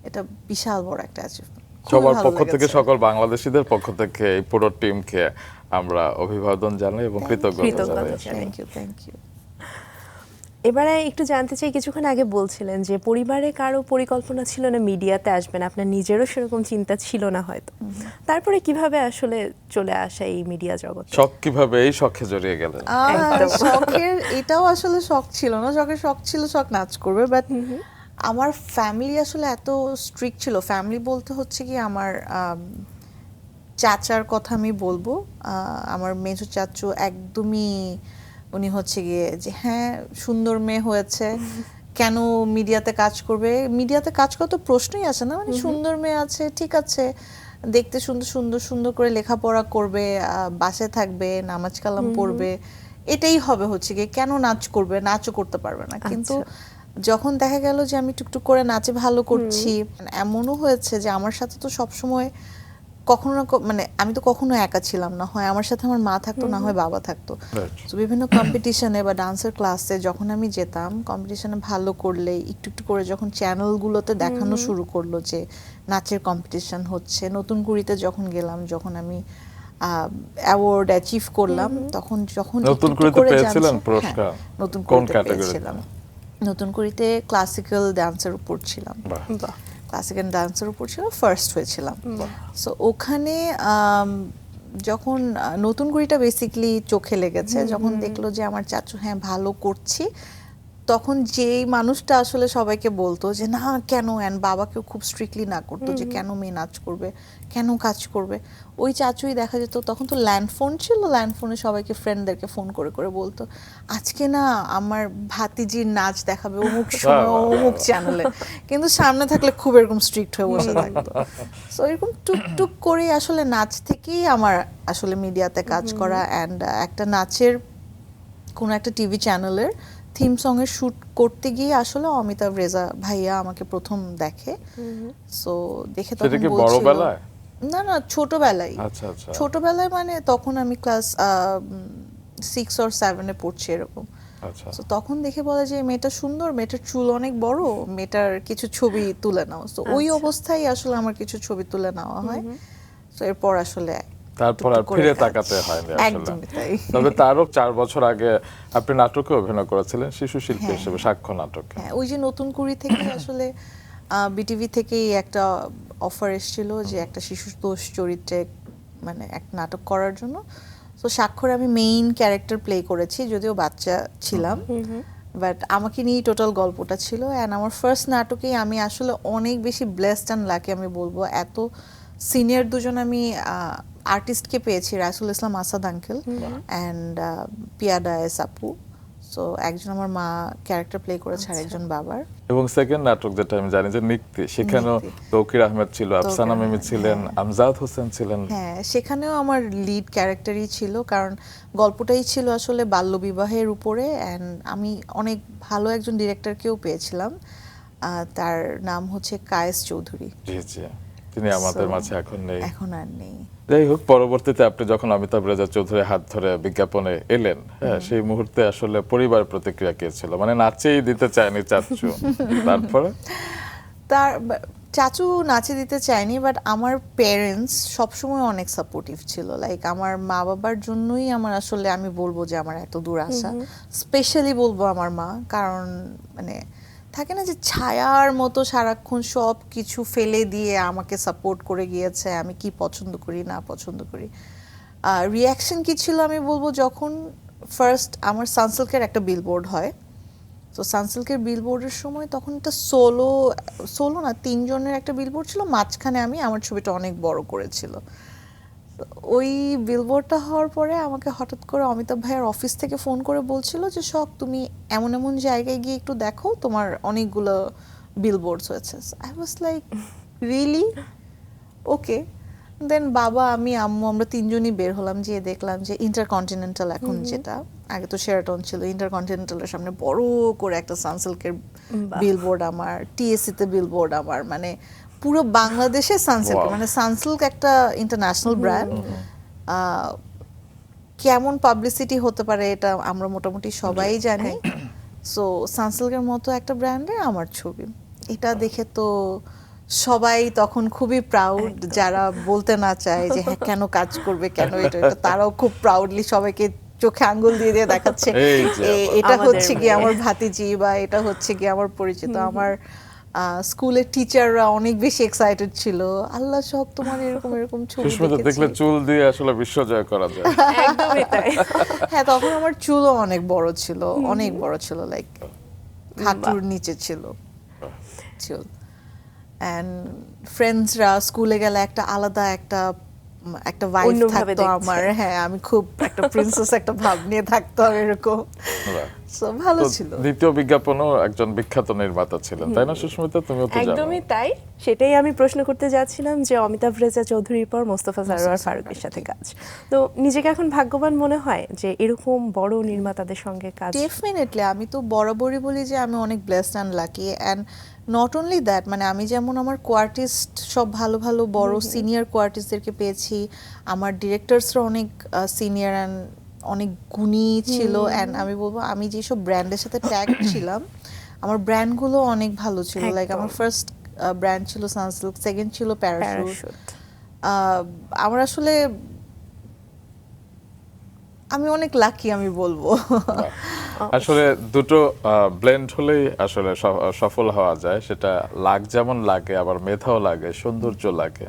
এটা বিশাল বড় একটা অ্যাচিভমেন্ট। সবার পক্ষ থেকে, সকল বাংলাদেশিদের পক্ষ থেকে এই পুরো টিমকে আমরা অভিবাদন জানাই এবং কৃতজ্ঞতা জানাই। Thank you. এবারে একটু জানতে চাই, কিছুক্ষণ আগে বলছিলেন যে পরিবারে কারো পরিকল্পনা ছিল না মিডিয়াতে আসবেন, আপনার নিজেরও সেরকম চিন্তা ছিল না হয়তো, তারপরে কিভাবে আসলে চলে আসা এই মিডিয়া জগতে? শখ কিভাবে এই শখে জড়িয়ে গেলেন? শখের এটাও আসলে শখ ছিল না, শখ ছিল শখ নাচ করবে, বাট আমার ফ্যামিলি আসলে এত স্ট্রিক্ট ছিল। ফ্যামিলি বলতে হচ্ছে কি আমার চাচার কথা আমি বলবো। আমার মেজো চাচু একদমই, উনি হচ্ছে গিয়ে যে হ্যাঁ সুন্দর মেয়ে হয়েছে, কেন মিডিয়াতে কাজ করবে, মিডিয়াতে কাজ করা তো প্রশ্নই আসে না, মানে সুন্দর মেয়ে আছে ঠিক আছে, দেখতে সুন্দর সুন্দর সুন্দর করে লেখাপড়া করবে, বাসায় থাকবে, নামাজ কালাম পড়বে, এটাই হবে, হচ্ছে গিয়ে কেন নাচ করবে, নাচও করতে পারবে না। কিন্তু যখন দেখা গেল যে আমি টুকটুক করে নাচে ভালো করছি, এমনও হয়েছে যে আমার সাথে তো সবসময় কখনো না মানে আমি তো কখনো একা ছিলাম না, হয় আমার সাথে আমার মা থাকতো, না হয় বাবা থাকতো। তো বিভিন্ন কম্পিটিশনে বা ডান্সের ক্লাসে যখন আমি যেতাম, কম্পিটিশনে ভালো করলে একটু একটু করে যখন চ্যানেলগুলোতে দেখানো শুরু করলো যে নাচের কম্পিটিশন হচ্ছে, নতুন কুড়িতে যখন গেলাম, যখন আমি অ্যাওয়ার্ড অ্যাচিভ করলাম, তখন যখন নতুন কুড়িতে পেয়েছিলেন পুরস্কার? নতুন কোন কুড়িতে পেয়েছিলাম, নতুন কুড়িতে ক্লাসিক্যাল ডান্সের উপর ছিলাম, ক্লাসিক্যাল ডান্সের উপর ছিল, ফার্স্ট হয়েছিলাম। সো ওখানে যখন নতুন কুড়িটা বেসিক্যালি চোখে লেগেছে, যখন দেখলো যে আমার চাচু হ্যাঁ ভালো করছি, তখন যেই মানুষটা আসলে সবাইকে বলতো যে না কেন, অ্যান্ড বাবাকেও খুব স্ট্রিক্টলি না করতো যে কেন মেয়ে নাচ করবে, কেন কাজ করবে, ওই চাচুই দেখা যেত। তখন তো ল্যান্ডফোন ছিল, ল্যান্ডফোনে সবাইকে ফ্রেন্ডদেরকে ফোন করে করে বলতো আজকে না আমার ভাতিজির নাচ দেখাবে অমুক সময় অমুক চ্যানেলে, কিন্তু সামনে থাকলে খুব এরকম স্ট্রিক্ট হয়ে বসে থাকতো। সো এরকম টুকটুক করে আসলে নাচ থেকেই আমার আসলে মিডিয়াতে কাজ করা, অ্যান্ড একটা নাচের কোনো একটা টিভি চ্যানেলের থিম সং এর শুট করতে গিয়ে আসলে অমিতাভ রেজা ভাইয়া আমাকে প্রথম দেখে। সো দেখে তখন বলছিল, না না ছোটবেলায়, ছোটবেলায় মানে তখন আমি ক্লাস 6 or 7 পড়ছি এরকম। তো তখন দেখে বলে যে মেয়েটা সুন্দর, মেয়েটার চুল অনেক বড়, মেয়েটার কিছু ছবি তুলে নাও। তো ওই অবস্থায় আসলে আমার কিছু ছবি তুলে নেওয়া হয়। তো এরপর আসলে তারপর আর ফিরে তাকাতে হয়নি আসলে। তবে তারও 4 বছর আগে আপনি নাটকে অভিনয় করেছিলেন শিশু শিল্পী হিসেবে, সাক্ষ্য নাটকে। হ্যাঁ, ওই যে নতুন কুড়ি থেকে আসলে বিটিভি থেকেই একটা অফার এসেছিল যে একটা শিশুতোষ চরিত্রে মানে একটা নাটক করার জন্য। তো স্বাক্ষরে আমি মেইন ক্যারেক্টার প্লে করেছি, যদিও বাচ্চা ছিলাম, বাট আমাকে নিয়েই টোটাল গল্পটা ছিল। অ্যান্ড আমার ফার্স্ট নাটকেই আমি আসলে অনেক বেশি ব্লেসড অ্যান্ড লাকি আমি বলবো। এত সিনিয়র দুজন আমি আর্টিস্টকে পেয়েছি, Rasul Islam Asad uncle and Piyada S আপু। সো একজন আমার মা ক্যারেক্টার প্লে করেছে আর একজন বাবার। এবং সেকেন্ড নাটক যেটা আমি জানি যে নিক্তি, সেখানেও নিক্তি। তৌকির আহমেদ ছিল, আফসানা তৌকির মিমি আহমেদ, ছিলেন, হ্যাঁ। আমজাদ হোসেন ছিলেন। হ্যাঁ, সেখানেও আমার লিড ক্যারেক্টারই ছিল, কারণ গল্পটাই ছিল আসলে বাল্যবিবাহের উপরে। অ্যান্ড আমি অনেক ভালো একজন ডিরেক্টরকেও পেয়েছিলাম, তার নাম হচ্ছে কায়েস চৌধুরী। জি জি, তিনি আমাদের So, মাঝে এখন নেই। এখন আর নেই। যাই হোক, পরবর্তীতে আপনি যখন অমিতাভ রেজা চৌধুরী হাত ধরে বিজ্ঞাপনে এলেন, হ্যাঁ, সেই মুহূর্তে আসলে পরিবার প্রতিক্রিয়া কে ছিল? মানে নাচেই দিতে চায়নি চাচ্চু, তারপরে তার চাচু নাচে দিতে চায়নি, বাট আমার পেরেন্টস সবসময় অনেক সাপোর্টিভ ছিল। লাইক আমার মা বাবার জন্যই আমার আসলে আমি বলবো যে আমার এত দূর আসা। স্পেশালি বলবো আমার মা, কারণ মানে থাকে না যে ছায়ার মতো সারাক্ষণ সব কিছু ফেলে দিয়ে আমাকে সাপোর্ট করে গিয়েছে, আমি কি পছন্দ করি না পছন্দ করি। রিয়াকশন কি ছিল আমি বলবো, যখন ফার্স্ট আমার সানসিল্কের একটা বিলবোর্ড হয়, তো সানসিল্কের বিলবোর্ডের সময় তখন একটা সোলো না 3 জনের একটা বিলবোর্ড ছিল, মাঝখানে আমি আমার ছবিটা অনেক বড় করেছিল। তো ওই বিলবোর্ডটা হওয়ার পরে আমাকে হঠাৎ করে অমিতাভ ভাইয়ের অফিস থেকে ফোন করে বলছিল যে শখ তুমি এমন এমন জায়গায় গিয়ে একটু দেখো, তোমার অনেকগুলো বিলবোর্ডস হয়েছে। I was like really okay. Then বাবা আমি আম্মু আমরা 3 জনই বের হলাম, যেয়ে দেখলাম যে ইন্টারকন্টিনেন্টাল এখন যেটা, আগে তো শেরাটন ছিল, ইন্টারকন্টিনেন্টালের সামনে বড় করে একটা সানসিল্কের বিলবোর্ড আমার, টিএসসি তে বিলবোর্ড আমার, মানে পুরো বাংলাদেশে সানসিল্ক, Wow. মানে সানসিল্ক একটা ইন্টারন্যাশনাল ব্র্যান্ড। কেমন পাবলিসিটি হতে পারে এটা আমরা মোটামুটি সবাই জানি। সো সানসিল্কের মতো একটা ব্র্যান্ডে আমার ছবি, এটা দেখে তো সবাই তখন খুবই প্রাউড। যারা বলতে না চায় যে হ্যাঁ কেন কাজ করবে কেন এটা এটা, তারাও খুব প্রাউডলি সবাইকে চোখে আঙ্গুল দিয়ে দিয়ে দেখাচ্ছে এই যে এটা আমাদের হচ্ছে কি মেয়ে। আমার ভাতিজি বা এটা হচ্ছে কি আমার পরিচিত। আমার স্কুলের টিচাররা অনেক বেশি এক্সাইটেড ছিল, আল্লাহ সব তোমার এরকম এরকম ছবি সুস্মিতা দেখেছি। দেখলে চুল দিয়ে আসলে বিশ্বজয় করা যায়। একদমই তাই। হ্যাঁ, তখন আমার চুলও অনেক বড় ছিল, অনেক বড় ছিল, লাইক হাঁটুর নিচে ছিল চুল। অ্যান্ড ফ্রেন্ডসরা স্কুলে গেলে একটা আলাদা একটা একটা ভাইব অন্যভাবে থাকতো দেখছে। আমার। হ্যাঁ, আমি খুব একটা প্রিন্সেস একটা ভাব নিয়ে থাকতাম এরকম। বাহ। সো ভালো তো ছিল। দ্বিতীয় বিজ্ঞাপনও একজন বিখ্যাত নির্মাতা ছিলেন, তাই না সুস্মিতা? তুমিও তো জানো। একদমই তাই, সেটাই আমি প্রশ্ন করতে যাচ্ছিলাম যে অমিতাভ রেজা চৌধুরীর পর মোস্তফা সরোয়ার ফারুকের সাথে কাজ, তো নিজেকে এখন ভাগ্যবান মনে হয় যে এরকম বড় নির্মাতাদের সঙ্গে কাজ? ডেফিনেটলি, আমি তো বরাবরই বলি যে আমি অনেক blessed and lucky. And not only that, মানে আমি যেমন আমার কোয়ার্টিস্ট সব ভালো ভালো বড় সিনিয়র কোয়ার্টিস্টদেরকে পেয়েছি, আমার ডিরেক্টরসরা অনেক সিনিয়র অ্যান্ড অনেক গুণী ছিল। অ্যান্ড আমি বলবো আমি যেসব ব্র্যান্ডের সাথে ট্যাগ ছিলাম আমার ব্র্যান্ডগুলো অনেক ভালো ছিল। লাইক আমার ফার্স্ট ব্র্যান্ড ছিল সানসিল্ক, সেকেন্ড ছিল প্যারাশুট। প্যারাশুট। আমার আসলে আমি অনেক লাকি আমি বলবো। আসলে দুটো ব্লেন্ড হলেই আসলে সফল হওয়া যায়, সেটা লাক যেমন লাগে আবার মেধাও লাগে, সৌন্দর্য লাগে।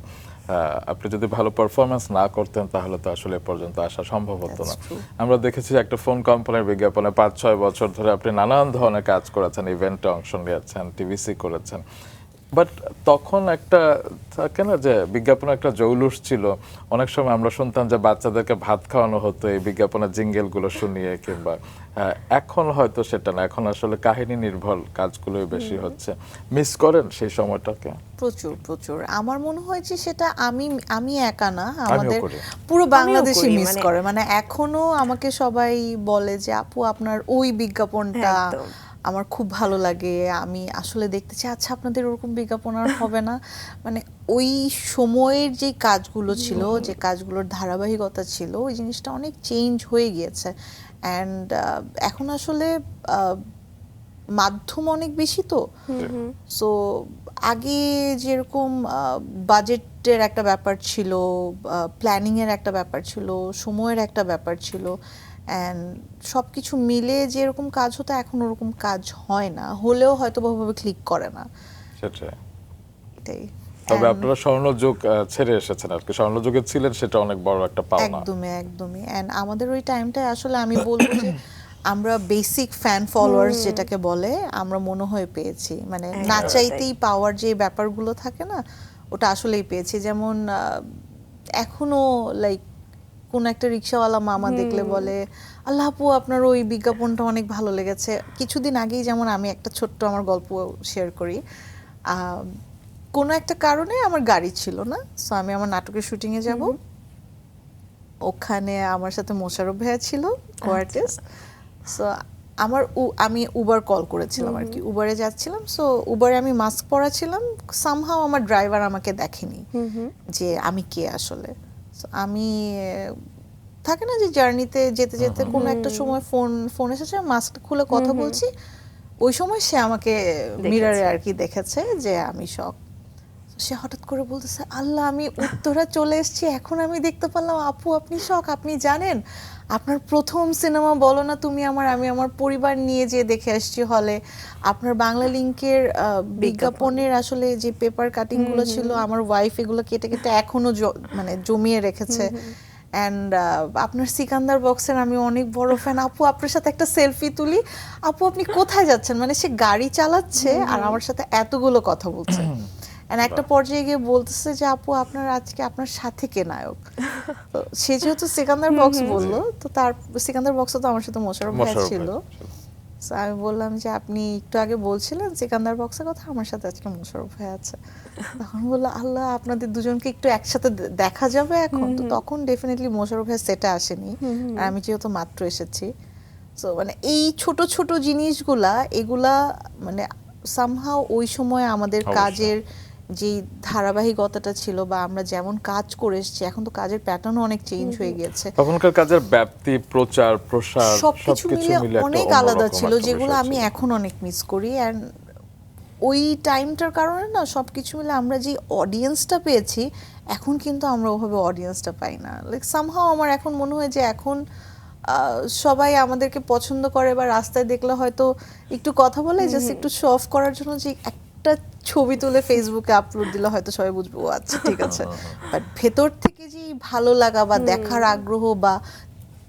আপনি যদি ভালো পারফরমেন্স না করতেন তাহলে তো আসলে এ পর্যন্ত আসা সম্ভব হতো না। That's true. আমরা দেখেছি একটা ফোন কোম্পানির বিজ্ঞাপনে 5-6 বছর ধরে আপনি নানান ধরনের কাজ করেছেন, ইভেন্টে অংশ নিয়েছেন, টিভিসি করেছেন, বাট তখন একটা থাকে না যে বিজ্ঞাপনে একটা জৌলুস ছিল। অনেক সময় আমরা শুনতাম যে বাচ্চাদেরকে ভাত খাওয়ানো হতো এই বিজ্ঞাপনের জিঙ্গেলগুলো শুনিয়ে, কিংবা এখন হয়তো সেটা না, এখন আসলে কাহিনী নির্ভর কাজগুলোই বেশি হচ্ছে। মিস করেন সেই সময়টাকে? প্রচুর প্রচুর, আমার মনে হয় যে সেটা আমি আমি একা না, আমাদের করি। পুরো বাংলাদেশই করি, মিস করে। মানে এখনো আমাকে সবাই বলে যে আপু আপনার ওই বিজ্ঞাপনটা একদম। আমার খুব ভালো লাগে, আমি আসলে দেখতে চাই, আচ্ছা আপনাদের ওরকম বিজ্ঞাপন আর হবে না। মানে ওই সময়ের যে কাজগুলো ছিল, যে কাজগুলোর ধারাবাহিকতা ছিল, ওই জিনিসটা অনেক চেঞ্জ হয়ে গিয়েছে। অ্যান্ড এখন আসলে মাধ্যম অনেক বেশি, তো সো আগে যেরকম বাজেটের একটা ব্যাপার ছিল, প্ল্যানিং এর একটা ব্যাপার ছিল, সময়ের একটা ব্যাপার ছিল, অ্যান্ড সব কিছু মিলে যেরকম কাজ হতো এখন ওরকম কাজ হয় না, হলেও হয়তো ভাবে ক্লিক করে না, সেটাই। এটাই। তবে আপনারা স্বর্ণযুগ ছেড়ে এসেছেন আর কি, স্বর্ণযুগে ছিলেন, সেটা অনেক বড় একটা পাওনা। একদমই এন্ড আমাদের ওই টাইমটায় আসলে আমি বলবো যে আমরা বেসিক ফ্যান ফলোয়ার্স যেটাকে বলে আমরা মনে হয় পেয়েছি, মানে না চাইতেই পাওয়ার যে ব্যাপারগুলো থাকে না, ওটা আসলেই পেয়েছি। যেমন এখনো লাইক কোন একটা রিক্সাওয়ালা মামা দেখলে বলে, আল্লাহ আপু আপনার ওই বিজ্ঞাপনটা অনেক ভালো লেগেছে। কিছুদিন আগেই যেমন আমি একটা ছোট্ট আমার গল্প শেয়ার করি, কোনো একটা কারণে আমার গাড়ি ছিল না, সো আমি আমার নাটকের শুটিংয়ে যাব, ওখানে আমার সাথে মোশাররফ ভাইয়া ছিল কোয়ার্টিস্ট। সো আমি উবার কল করেছিলাম আর কি, উবারে যাচ্ছিলাম, সো উবারে আমি মাস্ক পরা ছিলাম, সামহাও আমার ড্রাইভার আমাকে দেখেনি যে আমি কে আসলে। So, আমি থাকে না যে জার্নিতে যেতে যেতে কোনো একটা সময় ফোন এসেছে, মাস্ক খুলে কথা বলছি, ওই সময় সে আমাকে মিররে আর কি দেখেছে যে আমি শক। সে হঠাৎ করে বলতেছে, আল্লাহ আমি উত্তরা চলে এসেছি, এখন আমি দেখতে পারলাম আপু আপনি শক, আপনি জানেন আপনার প্রথম সিনেমা বলো না তুমি আমার, আমি আমার পরিবার নিয়ে যে দেখে আসছি হলে, আপনার বাংলা লিংকের বিজ্ঞাপনের আসলে যে পেপার কাটিং গুলো ছিল আমার ওয়াইফ এগুলো কেটে কেটে এখনো মানে জমিয়ে রেখেছে, অ্যান্ড আপনার সিকান্দার বক্সের আমি অনেক বড় ফ্যান, আপু আপনার সাথে একটা সেলফি তুলি, আপু আপনি কোথায় যাচ্ছেন, মানে সে গাড়ি চালাচ্ছে আর আমার সাথে এতগুলো কথা বলছে। একটা পর্যায়ে গিয়ে বলতেছে যে আপু আপনার আজকে আপনার সাথে কে নায়ক, তো সে যেহেতু সিকান্দার বক্স বললো, তো তার সিকান্দার বক্সে তো আমার সাথে মোশাররফ ভাই ছিল। So, আমি বললাম যে আপনি একটু আগে বলছিলেন সিকান্দার বক্সের কথা, আমার সাথে আজকে মোশাররফ ভাই আছে। তখন বললো আল্লাহ আপনাদের দুজনকে একটু একসাথে দেখা যাবে এখন, তো তখন ডেফিনেটলি মোশাররফ ভাই সেটে আসেনি, আর আমি যেহেতু মাত্র এসেছি। সো মানে এই ছোট ছোট জিনিসগুলা এগুলা মানে সামহাও ওই সময় আমাদের কাজের যে ধারাবাহিকতাটা ছিল বা আমরা যেমন কাজ করে এসেছি, এখন তো কাজের প্যাটার্নও অনেক চেঞ্জ হয়ে গিয়েছে, তখনকার কাজের ব্যাপ্তি, প্রচার প্রসার সবকিছু মিলে অনেক আলাদা ছিল, যেগুলো আমি ছিল। এখন অনেক মিস করি। অ্যান্ড ওই টাইমটার কারণে না সবকিছু মিলে আমরা যে অডিয়েন্সটা পেয়েছি, এখন কিন্তু আমরা ওভাবে অডিয়েন্সটা পাই না। লাইক সামহাও আমার এখন মনে হয় যে এখন সবাই আমাদেরকে পছন্দ করে, বা রাস্তায় দেখলে হয়তো একটু কথা বলে জাস্ট একটু শো অফ করার জন্য, যে একটা ছবি তুলে ফেসবুকে আপলোড দিলে হয়তো সবাই বুঝবে ও আচ্ছা ঠিক আছে, বাট ভেতর থেকে যে ভালো লাগা বা দেখার আগ্রহ বা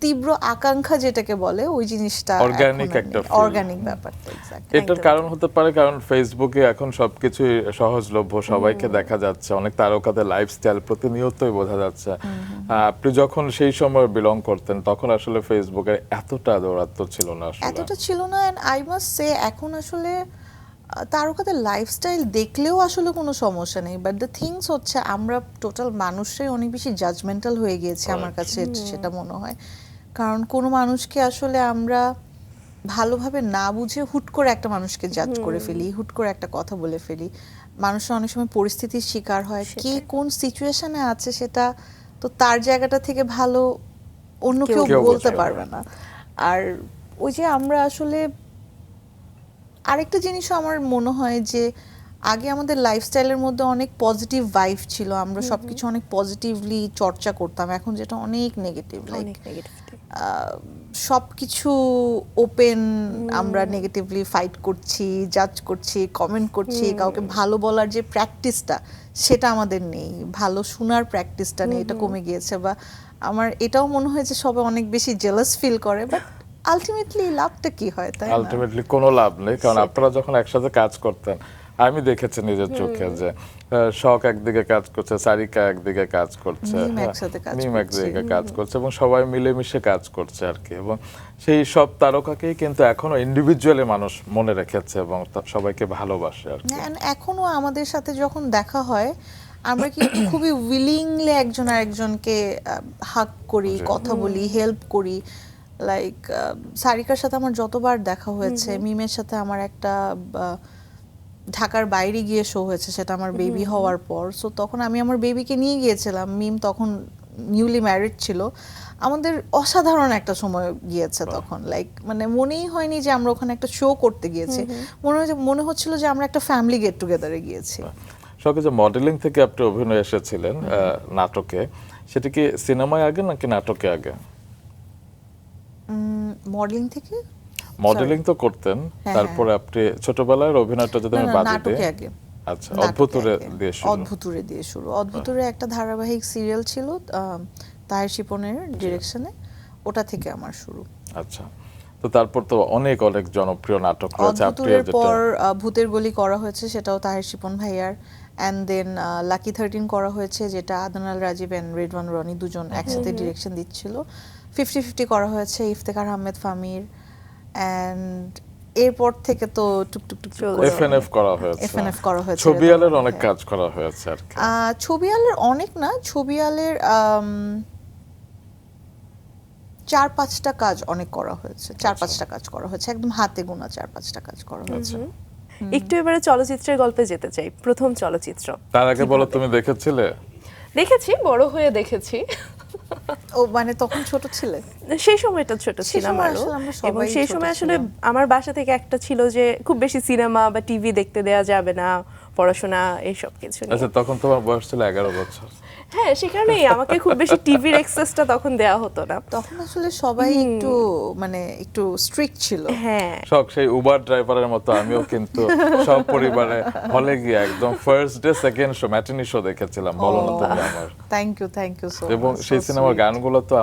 তীব্র আকাঙ্ক্ষা যেটাকে বলে, ওই জিনিসটা অর্গানিক একটা অর্গানিক ব্যাপারটা এক্স্যাক্টলি। এটার কারণ হতে পারে কারণ ফেসবুকে এখন সবকিছু সহজলভ্য, সবাইকে দেখা যাচ্ছে, অনেক তারকাদের লাইফস্টাইল প্রতিনিয়তই বোঝা যাচ্ছে। আপনি যখন সেই সময় বিলং করতেন তখন আসলে ফেসবুকের এতটা দৌরাত্ম্য ছিল না, আসলে এতটা ছিল না। এন্ড আই মাস্ট সে এখন আসলে তারকাদের লাইফস্টাইল দেখলেও আসলে কোনো সমস্যা নেই, বাট দ্য থিংস হচ্ছে আমরা টোটাল মানুষরাই অনেক বেশি জাজমেন্টাল হয়ে গিয়েছে আমার কাছে সেটা মনে হয়। কারণ কোনো মানুষকে আসলে আমরা ভালোভাবে না বুঝে হুট করে একটা মানুষকে জাজ করে ফেলি, হুট করে একটা কথা বলে ফেলি। মানুষরা অনেক সময় পরিস্থিতির শিকার হয়, কে কোন সিচুয়েশনে আছে সেটা তো তার জায়গাটা থেকে ভালো অন্য কেউ বলতে পারবে না। আর ওই যে আমরা আসলে আরেকটা জিনিসও আমার মনে হয় যে আগে আমাদের লাইফস্টাইলের মধ্যে অনেক পজিটিভ ভাইব ছিল, আমরা সবকিছু অনেক পজিটিভলি চর্চা করতাম, এখন যেটা অনেক নেগেটিভ, লাইক সবকিছু ওপেন, আমরা নেগেটিভলি ফাইট করছি, জাজ করছি, কমেন্ট করছি, কাউকে ভালো বলার যে প্র্যাকটিসটা সেটা আমাদের নেই, ভালো শোনার প্র্যাকটিসটা নেই, এটা কমে গিয়েছে। বা আমার এটাও মনে হয় যে সবাই অনেক বেশি জেলাস ফিল করে, বাট আলটিমেটলি লাভটা কি হয়, তাই না? আলটিমেটলি কোনো লাভ নেই, কারণ আপনারা যখন একসাথে কাজ করতেন, আমি দেখেছি নিজের চোখে যে শখ একদিকে কাজ করছে, সারিকা একদিকে কাজ করছে, মিম একদিকে কাজ করছে, এবং সবাই মিলেমিশে কাজ করছে আর কি। এবং সেই সব তারকাকেই কিন্তু এখনো ইন্ডিভিজুয়ালি মানুষ মনে রেখেছে এবং সবাইকে ভালোবাসে আর কি। এখনো আমাদের সাথে যখন দেখা হয় আমরা কিন্তু খুবই উইলিংলি একজন আরেকজনকে হাগ করি, কথা বলি, হেল্প করি। লাইক সারিকার সাথে আমার যতবার দেখা হয়েছে, মিমের সাথে আমার একটা ঢাকার বাইরে গিয়ে শো হয়েছে, সেটা আমার বেবি হওয়ার পর। সো তখন আমি আমার বেবিকে নিয়ে গিয়েছিলাম, মিম তখন নিউলি ম্যারিড ছিল, আমাদের অসাধারণ একটা সময় গিয়েছে তখন। লাইক মানে মনেই হয়নি যে আমরা ওখানে একটা শো করতে গিয়েছি, মনে হচ্ছিল যে আমরা একটা ফ্যামিলি গেট টুগেদারে গিয়েছি। শখে যে মডেলিং থেকে আপনি অভিনয় এসেছিলেন নাটকে, সেটা কি সিনেমায় আগে নাকি নাটকে আগে? মডেলিং থেকে মডেলিং তো করতেন, তারপরে আপনি ছোটবেলার অভিনয়টা যদি আমি বাদ দিই, আচ্ছা, নাটকে অদ্ভুতুরে আগে। দিয়ে শুরু। অদ্ভুতুরে দিয়ে শুরু। অদ্ভুতুরে একটা ধারাবাহিক সিরিয়াল ছিল তাহের শিপনের ডিরেকশনে, ওটা থেকে আমার শুরু। আচ্ছা, তো তারপর তো অনেক অনেক জনপ্রিয় নাটক রয়েছে। আপনি অদ্ভুতুরের যেটা পর ভূতের গলি করা হয়েছে, সেটাও তাহের শিপন ভাইয়ার। অ্যান্ড দেন লাকি 13 করা হয়েছে, যেটা আদনাল রাজীব অ্যান্ড রেডওয়ান রনি দুজন একসাথে ডিরেকশন দিচ্ছিল। 50-50 করা হয়েছে ইফতেখার আহমেদ ফামির। অ্যান্ড এরপর থেকে তো টুকটুক চলছে। এফএনএফ করা হয়েছে, এফএনএফ করা হয়েছে, ছবি রেদওয়ান আলের রনি অনেক ভাইয়া। কাজ করা হয়েছে আর কি। ছবি আলের অনেক না, ছবি আলের 4-5টা কাজ অনেক করা হয়েছে, 4-5টা কাজ করা হয়েছে, একদম হাতে গোনা 4-5টা কাজ করা হয়েছে। একটু এবারে চলচ্চিত্রের গল্পে যেতে চাই। প্রথম চলচ্চিত্র তার আগে বলো, তুমি দেখেছিলে? দেখেছি, বড় হয়ে দেখেছি। ও মানে তখন ছোট ছিলে? সেই সময়টা ছোট সেই ছিলাম সময় আরো, আসলে আমরা এবং সবাই সেই ছোট সময় আসলে ছিলাম। আমার বাসা থেকে একটা ছিল যে খুব বেশি সিনেমা বা টিভি দেখতে দেয়া যাবে না, পড়াশোনা এইসব কিছু নিয়ে। আচ্ছা, তখন তোমার বয়স ছিল 11 বছর। হ্যাঁ, সে কারণেই আমাকে খুব বেশি টিভির অ্যাক্সেসটা তখন দেয়া হতো না। তখন আসলে সবাই একটু মানে একটু স্ট্রিক্ট ছিল। হ্যাঁ, শখ, সেই উবার ড্রাইভারের মতো আমিও কিন্তু সব পরিবারে হলে গিয়ে একদম first day second show matinee show দেখেছিলাম, বলো না তুমি আমার। Thank you so much. এবং সেই সিনেমার গানগুলো তো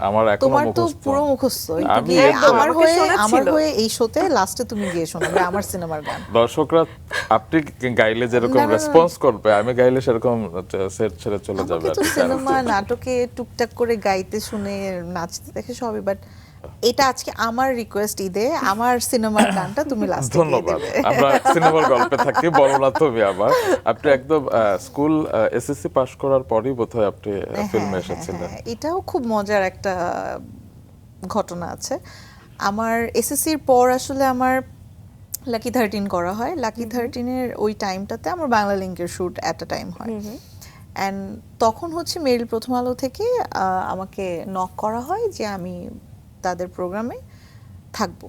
আমার এখনো তোমার তো মুখস্থ। পুরো মুখস্থ। একটু আমি গিয়ে একদম- আমার আমাকে হয়ে শোনাচ্ছিল। এই শোতে লাস্টে তুমি গিয়ে শোনাবে আমার সিনেমার গান। দর্শকরা আপনি গাইলে যেরকম না, না, না। রেসপন্স করবে, আমি গাইলে সেরকম সেট ছেড়ে চলে যাবে আমাকে আর তো কি। সিনেমা নাটকে টুকটাক করে গাইতে শুনে নাচতে দেখে সবই, বাট এটা আজকে আমার রিকোয়েস্ট, ঈদে আমার সিনেমার গানটা তুমি লাস্টে গিয়ে ধন্যবাদ। দেবে। আমরা সিনেমার গল্পে থাকি, বলো না তুমি আবার। আপনি একদম স্কুল এসএসসি পাশ করার পরই বোধহয় আপনি ফিল্মে হ্যাঁ, এসেছিলেন। হ্যাঁ, এটাও খুব মজার একটা ঘটনা আছে। আমার এসএসসির পর আসলে আমার লাকি 13 করা হয়। লাকি 13-এর ওই টাইমটাতে আমার বাংলা লিংকের শুট অ্যাট আ টাইম হয়। অ্যান্ড তখন হচ্ছে মেরিল প্রথম আলো থেকে আমাকে নক করা হয় যে আমি তাদের প্রোগ্রামে থাকবো।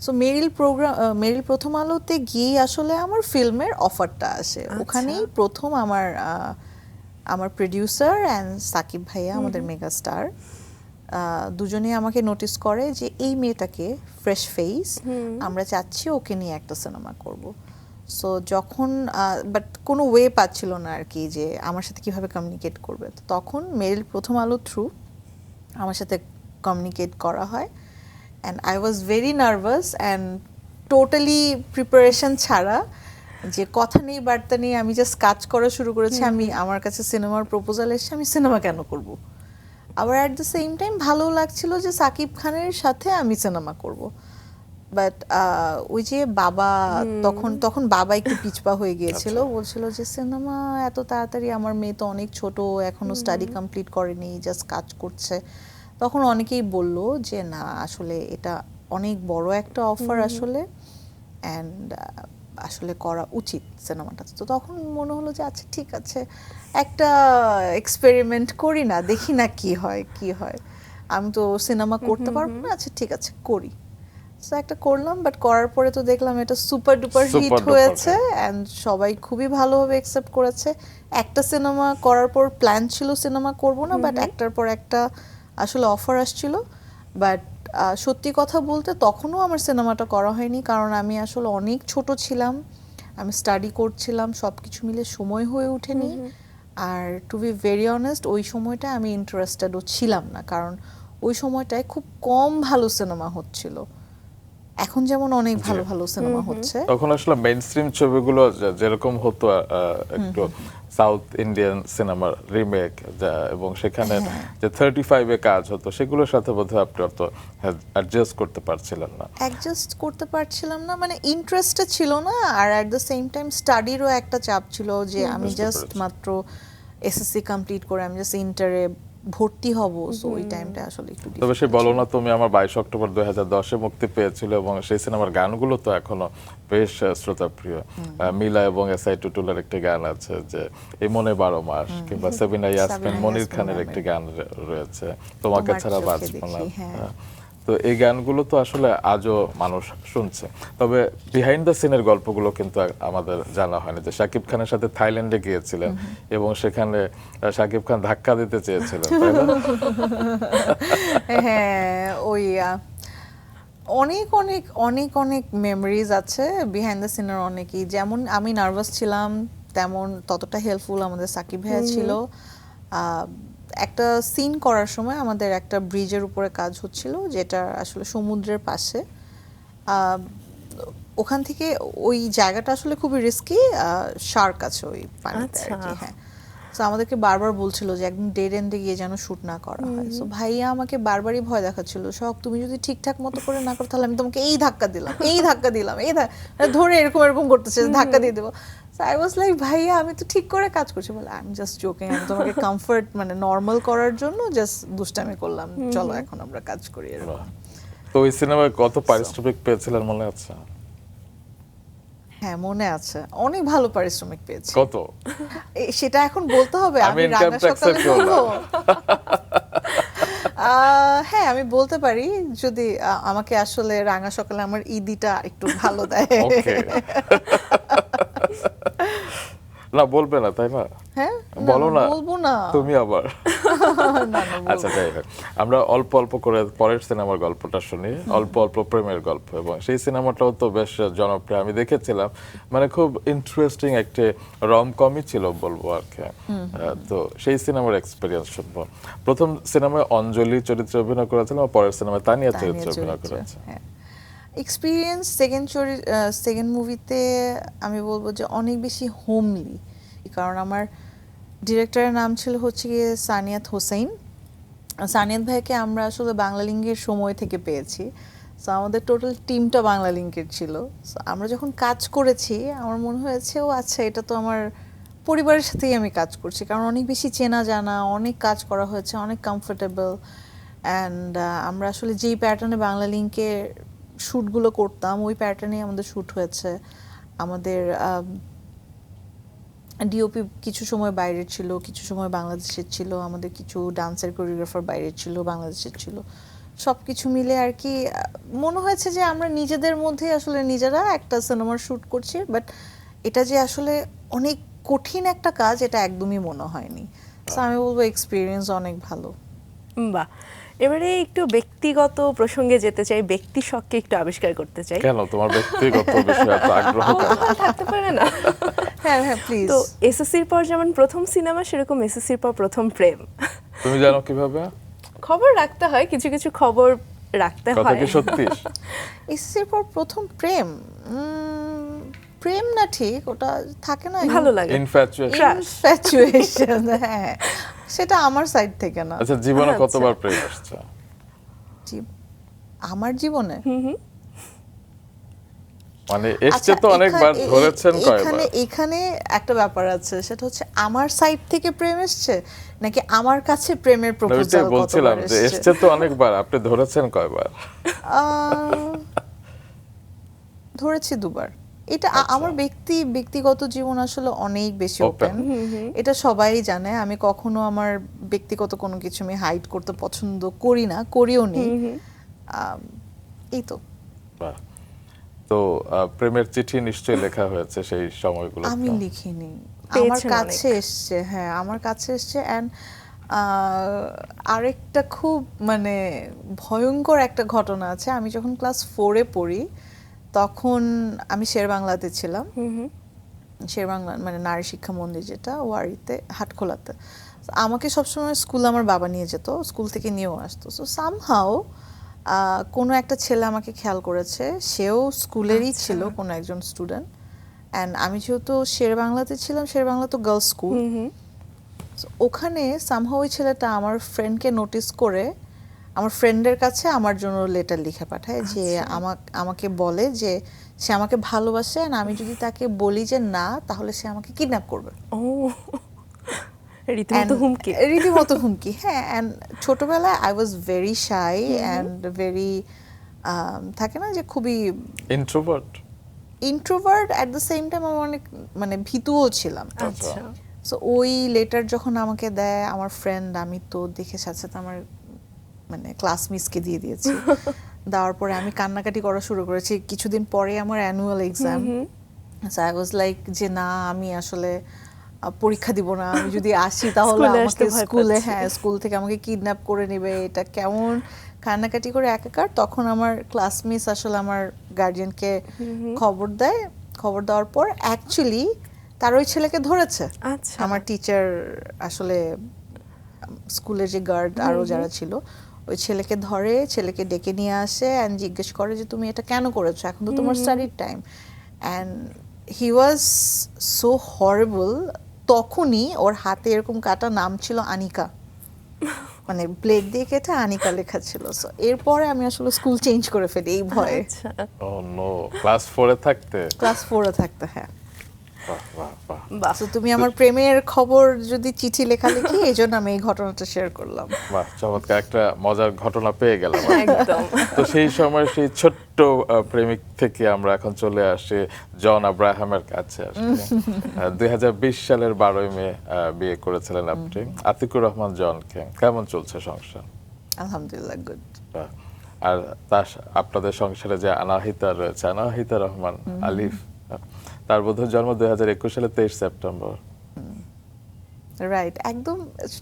সো মেরিল প্রথম আলোতে গিয়েই আসলে আমার ফিল্মের অফারটা আসে। ওখানেই প্রথম আমার প্রোডিউসার অ্যান্ড সাকিব ভাইয়া, আমাদের মেগা স্টার, দুজনেই আমাকে নোটিস করে যে এই মেয়েটাকে ফ্রেশ ফেস, আমরা চাচ্ছি ওকে নিয়ে একটা সিনেমা করব। সো যখন বাট কোনো ওয়ে পাচ্ছিল না আর কি, যে আমার সাথে কিভাবে কমিউনিকেট করবে। তো তখন মেরিল প্রথম আলো থ্রু আমার সাথে কমিউনিকেট করা হয়। And I was very nervous and totally preparation ছাড়া, যে কথা নেই বার্তা নেই, আমি জাস্ট কাজ করা শুরু করেছি। আমার কাছে সিনেমার প্রপোজাল এসে আমি সিনেমা কেন করব। আবার অ্যাট দ্য সেম টাইম ভালো লাগছিল যে সাকিব খানের সাথে আমি সিনেমা করব। বাট ওই যে বাবা, তখন বাবা একটু পিছপা হয়ে গিয়েছিল, বলছিল যে সিনেমা এত তাড়াতাড়ি, আমার মেয়ে তো অনেক ছোট, এখনো স্টাডি কমপ্লিট করেনি, জাস্ট কাজ করছে। তখন অনেকেই বলল যে না, আসলে এটা অনেক বড় একটা অফার আসলে, অ্যান্ড আসলে করা উচিত সিনেমাটা। তো তখন মনে হলো যে আচ্ছা ঠিক আছে, একটা এক্সপেরিমেন্ট করি না, দেখি না কি হয়। আমি তো সিনেমা করতে পারবো না, আচ্ছা ঠিক আছে করি। সো একটা করলাম, বাট করার পরে তো দেখলাম এটা super duper hit Super duper হয়েছে অ্যান্ড সবাই খুবই ভালোভাবে অ্যাকসেপ্ট করেছে। একটা সিনেমা করার পর প্ল্যান ছিল সিনেমা করব না, বাট একটার পর একটা আসলে অফার আসছিল। বাট সত্যি কথা বলতে তখনও আমার সিনেমাটা করা হয়নি, কারণ আমি আসলে অনেক ছোট ছিলাম, আমি স্টাডি করছিলাম, সব কিছু মিলে সময় হয়ে ওঠেনি। আর টু বি ভেরি অনেস্ট, ওই সময়টা আমি ইন্টারেস্টেডও ছিলাম না, কারণ ওই সময়টায় খুব কম ভালো সিনেমা হচ্ছিল। এখন যেমন অনেক ভালো ভালো সিনেমা হচ্ছে, তখন আসলে মেইনস্ট্রিম ছবিগুলো যেরকম হতো, একটু সাউথ ইন্ডিয়ান সিনেমার রিমেক, এবং সেখানে যে 35-এ কাজ হতো, সেগুলোর সাথে বোধহয় আপনি অত অ্যাডজাস্ট করতে পারছিলেন না। অ্যাডজাস্ট করতে পারছিলাম না, মানে ইন্টারেস্টটা ছিল না। আর অ্যাট দ্য সেম টাইম স্টাডিরও একটা চাপ ছিল, যে আমি বুঝতে জাস্ট পেরেছি। মাত্র এসএসসি কমপ্লিট করে আমি জাস্ট ইন্টারে ভর্তি হব। সো ওই টাইমটা আসলে একটু তবে সে difficult বলো ছিল। না তুমি আমার 22 অক্টোবর 2010-এ মুক্তি পেয়েছিল, এবং সেই সিনেমার গানগুলো তো এখনো বেশ শ্রোতাপ্রিয়। মিলা এবং এসআই টুটুলের একটি গান আছে যে এই মনে 12 মাস, কিংবা সাবিনা ইয়াসমিন সাবিনা মনির ইয়াসমিন খানের ম্যামের। একটি গান রয়েছে, তোমাকে তোমার ছাড়া চোখে বাঁচব না। দেখি, হ্যাঁ। তো এই গানগুলো তো আসলে আজও মানুষ শুনছে। তবে বিহাইন্ড দ্য সিনের গল্পগুলো কিন্তু আমাদের জানা হয়নি, যে শাকিব খানের সাথে থাইল্যান্ডে গিয়েছিলেন এবং সেখানে শাকিব খান ধাক্কা দিতে চেয়েছিলেন, তাই না? হ্যাঁ, ওই অনেক অনেক অনেক অনেক মেমোরিজ আছে বিহাইন্ড দ্য সিনের অনেকই, যেমন আমি নার্ভাস ছিলাম তেমন ততটা হেল্পফুল আমাদের সাকিব ভাইয়া ছিল। একটা সিন করার সময় আমাদের একটা ব্রিজের উপরে কাজ হচ্ছিল যেটা আসলে সমুদ্রের পাশে। আহ, ওখান থেকে ওই জায়গাটা আসলে খুবই রিস্কি, শার্ক আছে ওই পানিতে আর কি। আচ্ছা। হ্যাঁ, তো আমাদেরকে বারবার বলছিল যে একদম ডেড এন্ডে গিয়ে যেন শুট না করা হয়। সো ভাইয়া আমাকে বারবারই ভয় দেখাচ্ছিল, সব তুমি যদি ঠিকঠাক মতো করে না করো তাহলে আমি তোমাকে এই ধাক্কা দিলাম, এই ধাক্কা দিলাম, ধরে এরকম এরকম করতেছে, ধাক্কা দিয়ে দেবো। সো আই ওয়াজ লাইক ভাইয়া আমি তো ঠিক করে কাজ করছি। বলে আই এম জাস্ট জোকিং, আমি তোমাকে কমফর্ট মানে নর্মাল করার জন্য জাস্ট দুষ্টামি করলাম, চলো এখন আমরা কাজ করি এরকম। তো ওই সিনেমায় কত পারিশ্রমিক পেয়েছিলেন মনে আছে? হ্যাঁ মনে আছে, অনেক ভালো পারিশ্রমিক পেয়েছি। কত? সেটা এখন বলতে হবে? আমি আমি income রাঙা tax সকালে এর কেউ না। বলবো? হ্যাঁ আমি বলতে পারি, যদি আমাকে আসলে রাঙা সকালে আমার ইদিটা একটু ভালো দেয়। ওকে। না বলবে না তাই না? হ্যাঁ বলো না, বলবো না। তুমি আবার। না, না, বলবো আচ্ছা যাই হোক, আমরা অল্প অল্প করে পরের সিনেমার গল্পটা শুনি। অল্প অল্প প্রেমের গল্প, এবং সেই সিনেমাটাও তো বেশ জনপ্রিয়, আমি দেখেছিলাম। মানে খুব ইন্টারেস্টিং একটা রমকমই ছিল বলবো আর কি। তো সেই সিনেমার এক্সপিরিয়েন্স শুনবো। প্রথম সিনেমায় অঞ্জলি চরিত্রে অভিনয় করেছিলাম, পরের সিনেমায় তানিয়া চরিত্রে অভিনয় করেছে। এক্সপিরিয়েন্স সেকেন্ড মুভিতে আমি বলবো যে অনেক বেশি হোমলি, কারণ আমার ডিরেক্টরের নাম ছিল হচ্ছে গিয়ে সানিয়াত হোসেন। সানিয়াত ভাইকে আমরা আসলে বাংলা লিঙ্কের সময় থেকে পেয়েছি। সো আমাদের টোটাল টিমটা বাংলা লিঙ্কের ছিল। সো আমরা যখন কাজ করেছি আমার মনে হয়েছে ও আচ্ছা এটা তো আমার পরিবারের সাথেই আমি কাজ করছি, কারণ অনেক বেশি চেনা জানা, অনেক কাজ করা হয়েছে, অনেক কমফোর্টেবল। অ্যান্ড আমরা আসলে যেই প্যাটার্নে বাংলা লিঙ্কে শ্যুটগুলো করতাম ওই প্যাটার্নেই আমাদের শ্যুট হয়েছে। আমাদের ডিওপি কিছু সময় বাইরের ছিল, কিছু সময় বাংলাদেশের ছিল, আমাদের কিছু ডান্সের কোরিওগ্রাফার বাইরের ছিল, বাংলাদেশের ছিল। সব কিছু মিলে আর কি মনে হয়েছে যে আমরা নিজেদের মধ্যে আসলে নিজেরা একটা সিনেমার শ্যুট করছি, বাট এটা যে আসলে অনেক কঠিন একটা কাজ এটা একদমই মনে হয়নি। সো আমি বলবো এক্সপিরিয়েন্স অনেক ভালো। বাহ, এবারে একটু ব্যক্তিগত প্রসঙ্গে যেতে চাই, ব্যক্তি শখকে একটু আবিষ্কার করতে চাই। কেন তোমার ব্যক্তিগত বিষয়ে এত আগ্রহ কেন? থাকতে পারে না? হ্যাঁ হ্যাঁ প্লিজ। তো এসএসসির পর যেমন প্রথম সিনেমা, সেরকম এসএসসির পর প্রথম প্রেম। তুমি জানো কিভাবে? খবর রাখতে হয়, কিছু কিছু খবর রাখতে কথা হয়। কি সত্যি? এসএসসির পর প্রথম প্রেম, প্রেম না ঠিক, ওটা থাকে না ভালো লাগে। ইনফ্যাচুয়েশন। Crush. ইনফ্যাচুয়েশন। হ্যাঁ, সেটা আমার সাইড থেকে না। আচ্ছা, জীবনে আচ্ছা। কতবার প্রেম আসছে? আমার জীবনে মানে এসছে আচ্ছা, তো অনেকবার, ধরেছেন কয়বার? এখানে একটা ব্যাপার আছে, সেটা হচ্ছে আমার সাইড থেকে প্রেম এসছে নাকি আমার কাছে প্রেমের না, প্রপোজাল ওইটাই কতবার বলছিলাম যে এসছে। এসছে তো অনেকবার, আপনি ধরেছেন কয়বার? ধরেছি দুবার। এটা আচ্ছা। আমার ব্যক্তিগত জীবন আসলে অনেক বেশি Open. ওপেন, এটা সবাই জানে। আমি কখনো আমার ব্যক্তিগত কোনো কিছু আমি হাইড করতে পছন্দ করি না, করিও নি। এই তো। বাহ। তো প্রেমের চিঠি নিশ্চয়ই লেখা হয়েছে সেই সময়গুলো। আমি লিখিনি, আমার পেয়েছেন কাছে এসছে। হ্যাঁ আমার কাছে এসছে। অ্যান্ড আরেকটা খুব মানে ভয়ঙ্কর একটা ঘটনা আছে। আমি যখন ক্লাস 4-এ পড়ি তখন আমি শেরবাংলাতে ছিলাম। শেরবাংলা মানে নারী শিক্ষা মন্দির, যেটা ওয়ারিতে হাটখোলাতে। আমাকে সবসময় স্কুল আমার বাবা নিয়ে যেত, স্কুল থেকে নিয়েও আসতো। সো সামহাও কোনো একটা ছেলে আমাকে খেয়াল করেছে, সেও স্কুলেরই ছিল, কোনো একজন স্টুডেন্ট। অ্যান্ড আমি যেহেতু শেরবাংলাতে ছিলাম, শেরবাংলা তো গার্লস স্কুল, ওখানে সামহাও ওই ছেলেটা আমার ফ্রেন্ডকে নোটিস করে আমার ফ্রেন্ডের কাছে আমার জন্য লেটার লিখে পাঠায়, যে আমাকে বলে যে সে আমাকে ভালোবাসে, আর আমি যদি তাকে বলি যে না তাহলে সে আমাকে কিডন্যাপ করবে। ও, রীতিমতো হুমকি। রীতিমতো হুমকি, হ্যাঁ। অ্যান্ড ছোটবেলায় I was very shy and very, থাকে না যে খুবই introvert, at the same time আমি অনেক মানে ভীতুও ছিলাম। আচ্ছা। সো ওই লেটার যখন আমাকে দেয় আমার ফ্রেন্ড, আমি তো দেখে সাথে সাথে আমার মানে ক্লাস মিসকে দিয়ে দিয়েছি। দেওয়ার পরে আমি কান্নাকাটি করা শুরু করেছি। কিছুদিন পরে আমার annual exam. So I was like যে না আমি আসলে পরীক্ষা দিব না, আমি যদি আসি তাহলে স্কুলে আমাকে আসতে ভয় স্কুলে, পাচ্ছে। হ্যাঁ স্কুল থেকে আমাকে কিডন্যাপ করে নেবে, এটা কেমন কান্নাকাটি করে একাকার। তখন আমার ক্লাস মিস আসলে আমার গার্জিয়ানকে খবর দেয়। খবর দেওয়ার পর অ্যাকচুয়ালি তার ওই ছেলেকে ধরেছে। আচ্ছা। আমার টিচার আসলে স্কুলের যে গার্ড আরো যারা ছিল ওই ছেলেকে ধরে, ছেলেকে ডেকে নিয়ে আসে অ্যান্ড জিজ্ঞেস করে যে তুমি এটা কেন করেছো, এখন তো তোমার স্টাডির time. And he was so horrible. তখনই ওর হাতে এরকম কাটা, নাম ছিল আনিকা, মানে ব্লেড দিয়ে কেটে আনিকা লেখা ছিল। সো এরপরে আমি আসলে স্কুল চেঞ্জ করে ফেলি এই ভয়ে, আচ্ছা। ও নো, ক্লাস 4-এ থাকতে? ক্লাস 4-এ থাকতে। হ্যাঁ, বাহ বাহ বাহ। বাহ। তো তুমি আমার প্রেমের খবর যদি চিঠি লেখালেখি, এই জন্য আমি এই ঘটনাটা শেয়ার করলাম। বাহ, চমৎকার একটা মজার ঘটনা পেয়ে গেলাম। একদম। তো সেই সময় সেই ছোট্ট প্রেমিক থেকে আমরা এখন চলে আসি জন আব্রাহামের কাছে। 2020 সালের 12ই মে বিয়ে করেছিলেন আপনি আতিকুর রহমান জনকে। কেমন চলছে সংসার? আলহামদুলিল্লাহ, গুড। বাহ। আর তার আপনাদের সংসারে যে আনাহিতা রয়েছে, আনাহিতা রহমান আলিফ, তার বোধহয় জন্ম 2021 সালের 23 সেপ্টেম্বর। রাইট, একদম।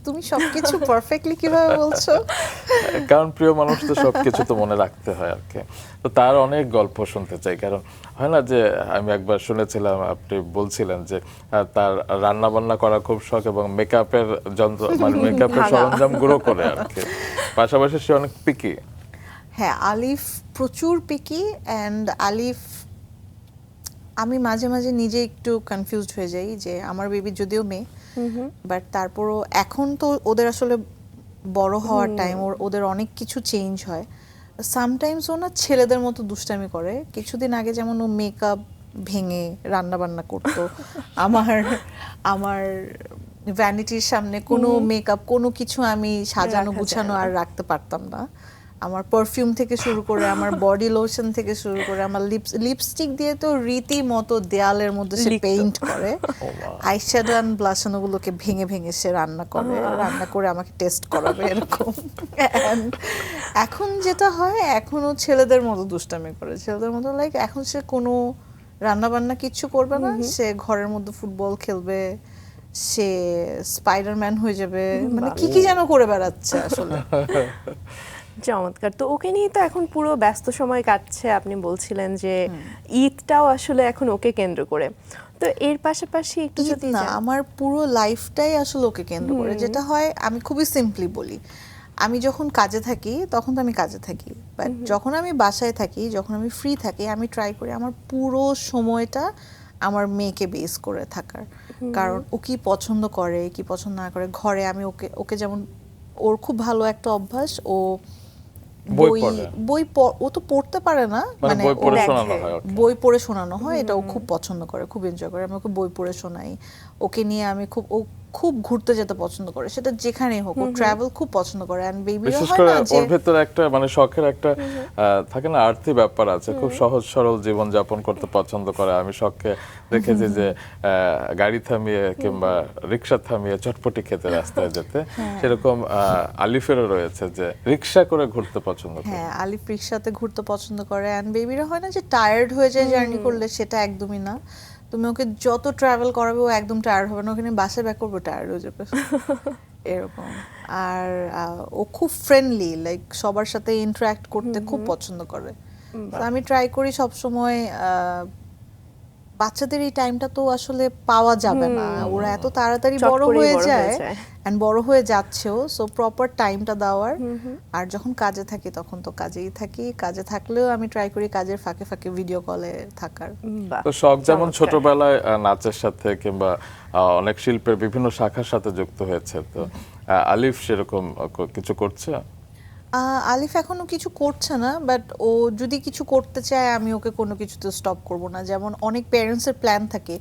তুমি সবকিছু পারফেক্টলি কিভাবে বলছো? কারণ প্রিয় মানুষ তো সবকিছু তো মনে রাখতে হয় আর কি। তো তার অনেক গল্প শুনতে চাই, কারণ হয় না যে আমি একবার শুনেছিলাম আপনি বলছিলেন যে তার রান্না বান্না করা খুব শখ এবং মেকআপের যন্ত্র মানে মেকআপের সরঞ্জাম গুলো করে আর কি। পাশাপাশি সে অনেক পিকি। হ্যাঁ, আলিফ প্রচুর পিকি। অ্যান্ড আলিফ, আমি মাঝে মাঝে নিজে একটু কনফিউজড হয়ে যাই যে আমার বেবি যদিও মেয়ে, বাট তারপরও এখন তো ওদের আসলে বড় হওয়ার টাইম, ওদের অনেক কিছু চেঞ্জ হয়। সামটাইমস ও না ছেলেদের মতো দুষ্টামি করে। কিছুদিন আগে যেমন ও মেকআপ ভেঙে রান্না বান্না করতো। আমার আমার ভ্যানিটির সামনে কোনো মেকআপ, কোনো কিছু আমি সাজানো রাখা গুছানো যায় না। আর রাখতে পারতাম না। আমার পারফিউম থেকে শুরু করে, আমার বডি লোশন থেকে শুরু করে, আমার লিপস্টিক দিয়ে তো রীতিমতো দেয়ালের মধ্যে সে লিখতো। পেইন্ট করে। আইশ্যাডো অ্যান্ড ব্লাশন ওগুলোকে ভেঙে ভেঙে সে রান্না করে, রান্না করে আমাকে টেস্ট করাবে এরকম। And এখন যেটা হয়, এখনও ছেলেদের মতো দুষ্টামি করে, ছেলেদের মতো লাইক এখন সে কোনো রান্না বান্না কিচ্ছু করবে না, সে ঘরের মধ্যে ফুটবল খেলবে, সে স্পাইডারম্যান হয়ে যাবে, মানে কি কি যেন করে বেড়াচ্ছে আসলে। চমৎকার। তো ওকে নিয়ে তো এখন পুরো ব্যস্ত সময় কাটছে, আপনি বলছিলেন যে ঈদটাও আসলে এখন ওকে কেন্দ্র করে। তো এর পাশাপাশি একটু ঈদ যদি না, আমার পুরো লাইফটাই আসলে ওকে কেন্দ্র করে। যেটা হয়, আমি খুবই সিম্পলি বলি, আমি যখন কাজে থাকি তখন তো আমি কাজে থাকি, বাট যখন আমি বাসায় থাকি, যখন আমি ফ্রি থাকি, আমি ট্রাই করি আমার পুরো সময়টা আমার মেয়েকে বেস করে থাকার। কারণ ও কি পছন্দ করে, কি পছন্দ না করে, ঘরে আমি ওকে ওকে যেমন, ওর খুব ভালো একটা অভ্যাস, ও বই বই পড়ে। ও তো পড়তে পারে না, মানে বই ও পড়ে দেখে। শোনানো হয় ওকে। বই পড়ে শোনানো হয়, এটা ও খুব পছন্দ করে, খুব এনজয় করে। আমি ওকে বই পড়ে শোনাই, ওকে নিয়ে আমি ও খুব ঘুরতে যেতে পছন্দ করে, সেটা যেখানেই হোক। ও ট্রাভেল খুব পছন্দ করে। এন্ড বেবিরা বিশেষ হয় করে না যে ওর ভেতরে একটা মানে শখের একটা থাকে না, আর্থি ব্যাপার আছে। খুব সহজ সরল জীবন যাপন করতে পছন্দ করে। আমি শখকে দেখেছি যে গাড়ি থামিয়ে কিংবা রিক্সা থামিয়ে চটপটি খেতে রাস্তায় যেতে। সেরকম আলিফেরও রয়েছে যে রিক্সা করে ঘুরতে পছন্দ করে। হ্যাঁ, আলিফ রিক্সাতে ঘুরতে পছন্দ করে। এন্ড বেবিরা হয় না যে টায়ার্ড হয়ে যায় জার্নি করলে, সেটা একদমই না। তুমি ওকে যত ট্রাভেল করাবে ও একদম টায়ার্ড হবে না, ওখানে বাসায় ব্যাক করবো টায়ার্ড হয়ে যাবে এরকম। আর ও খুব ফ্রেন্ডলি, লাইক সবার সাথে ইন্টারঅ্যাক্ট করতে খুব পছন্দ করে। তো আমি ট্রাই করি সবসময়, বাচ্চাদের এই টাইমটা তো আসলে পাওয়া যাবে না, ওরা এত তাড়াতাড়ি চট বড় করেই হয়ে বড় যায়, হয়ে যায়। এন্ড বড় হয়ে যাচ্ছেও। সো প্রপার টাইমটা দেওয়ার। আর যখন কাজে থাকি তখন তো কাজেই থাকি, কাজে থাকলেও আমি ট্রাই করি কাজের ফাঁকে ফাঁকে ভিডিও কলে থাকার। বাহ, তো শখ যেমন চমৎকার। ছোটবেলায় নাচের সাথে কিংবা অনেক শিল্পের বিভিন্ন শাখার সাথে যুক্ত হয়েছে, তো আলিফ সেরকম কিছু করছে? আলিফ এখনো কিছু করছে না, বাট ও যদি কিছু করতে চায় আমি ওকে কোনো কিছুতে স্টপ করব না। যেমন অনেক প্যারেন্টসের প্ল্যান থাকে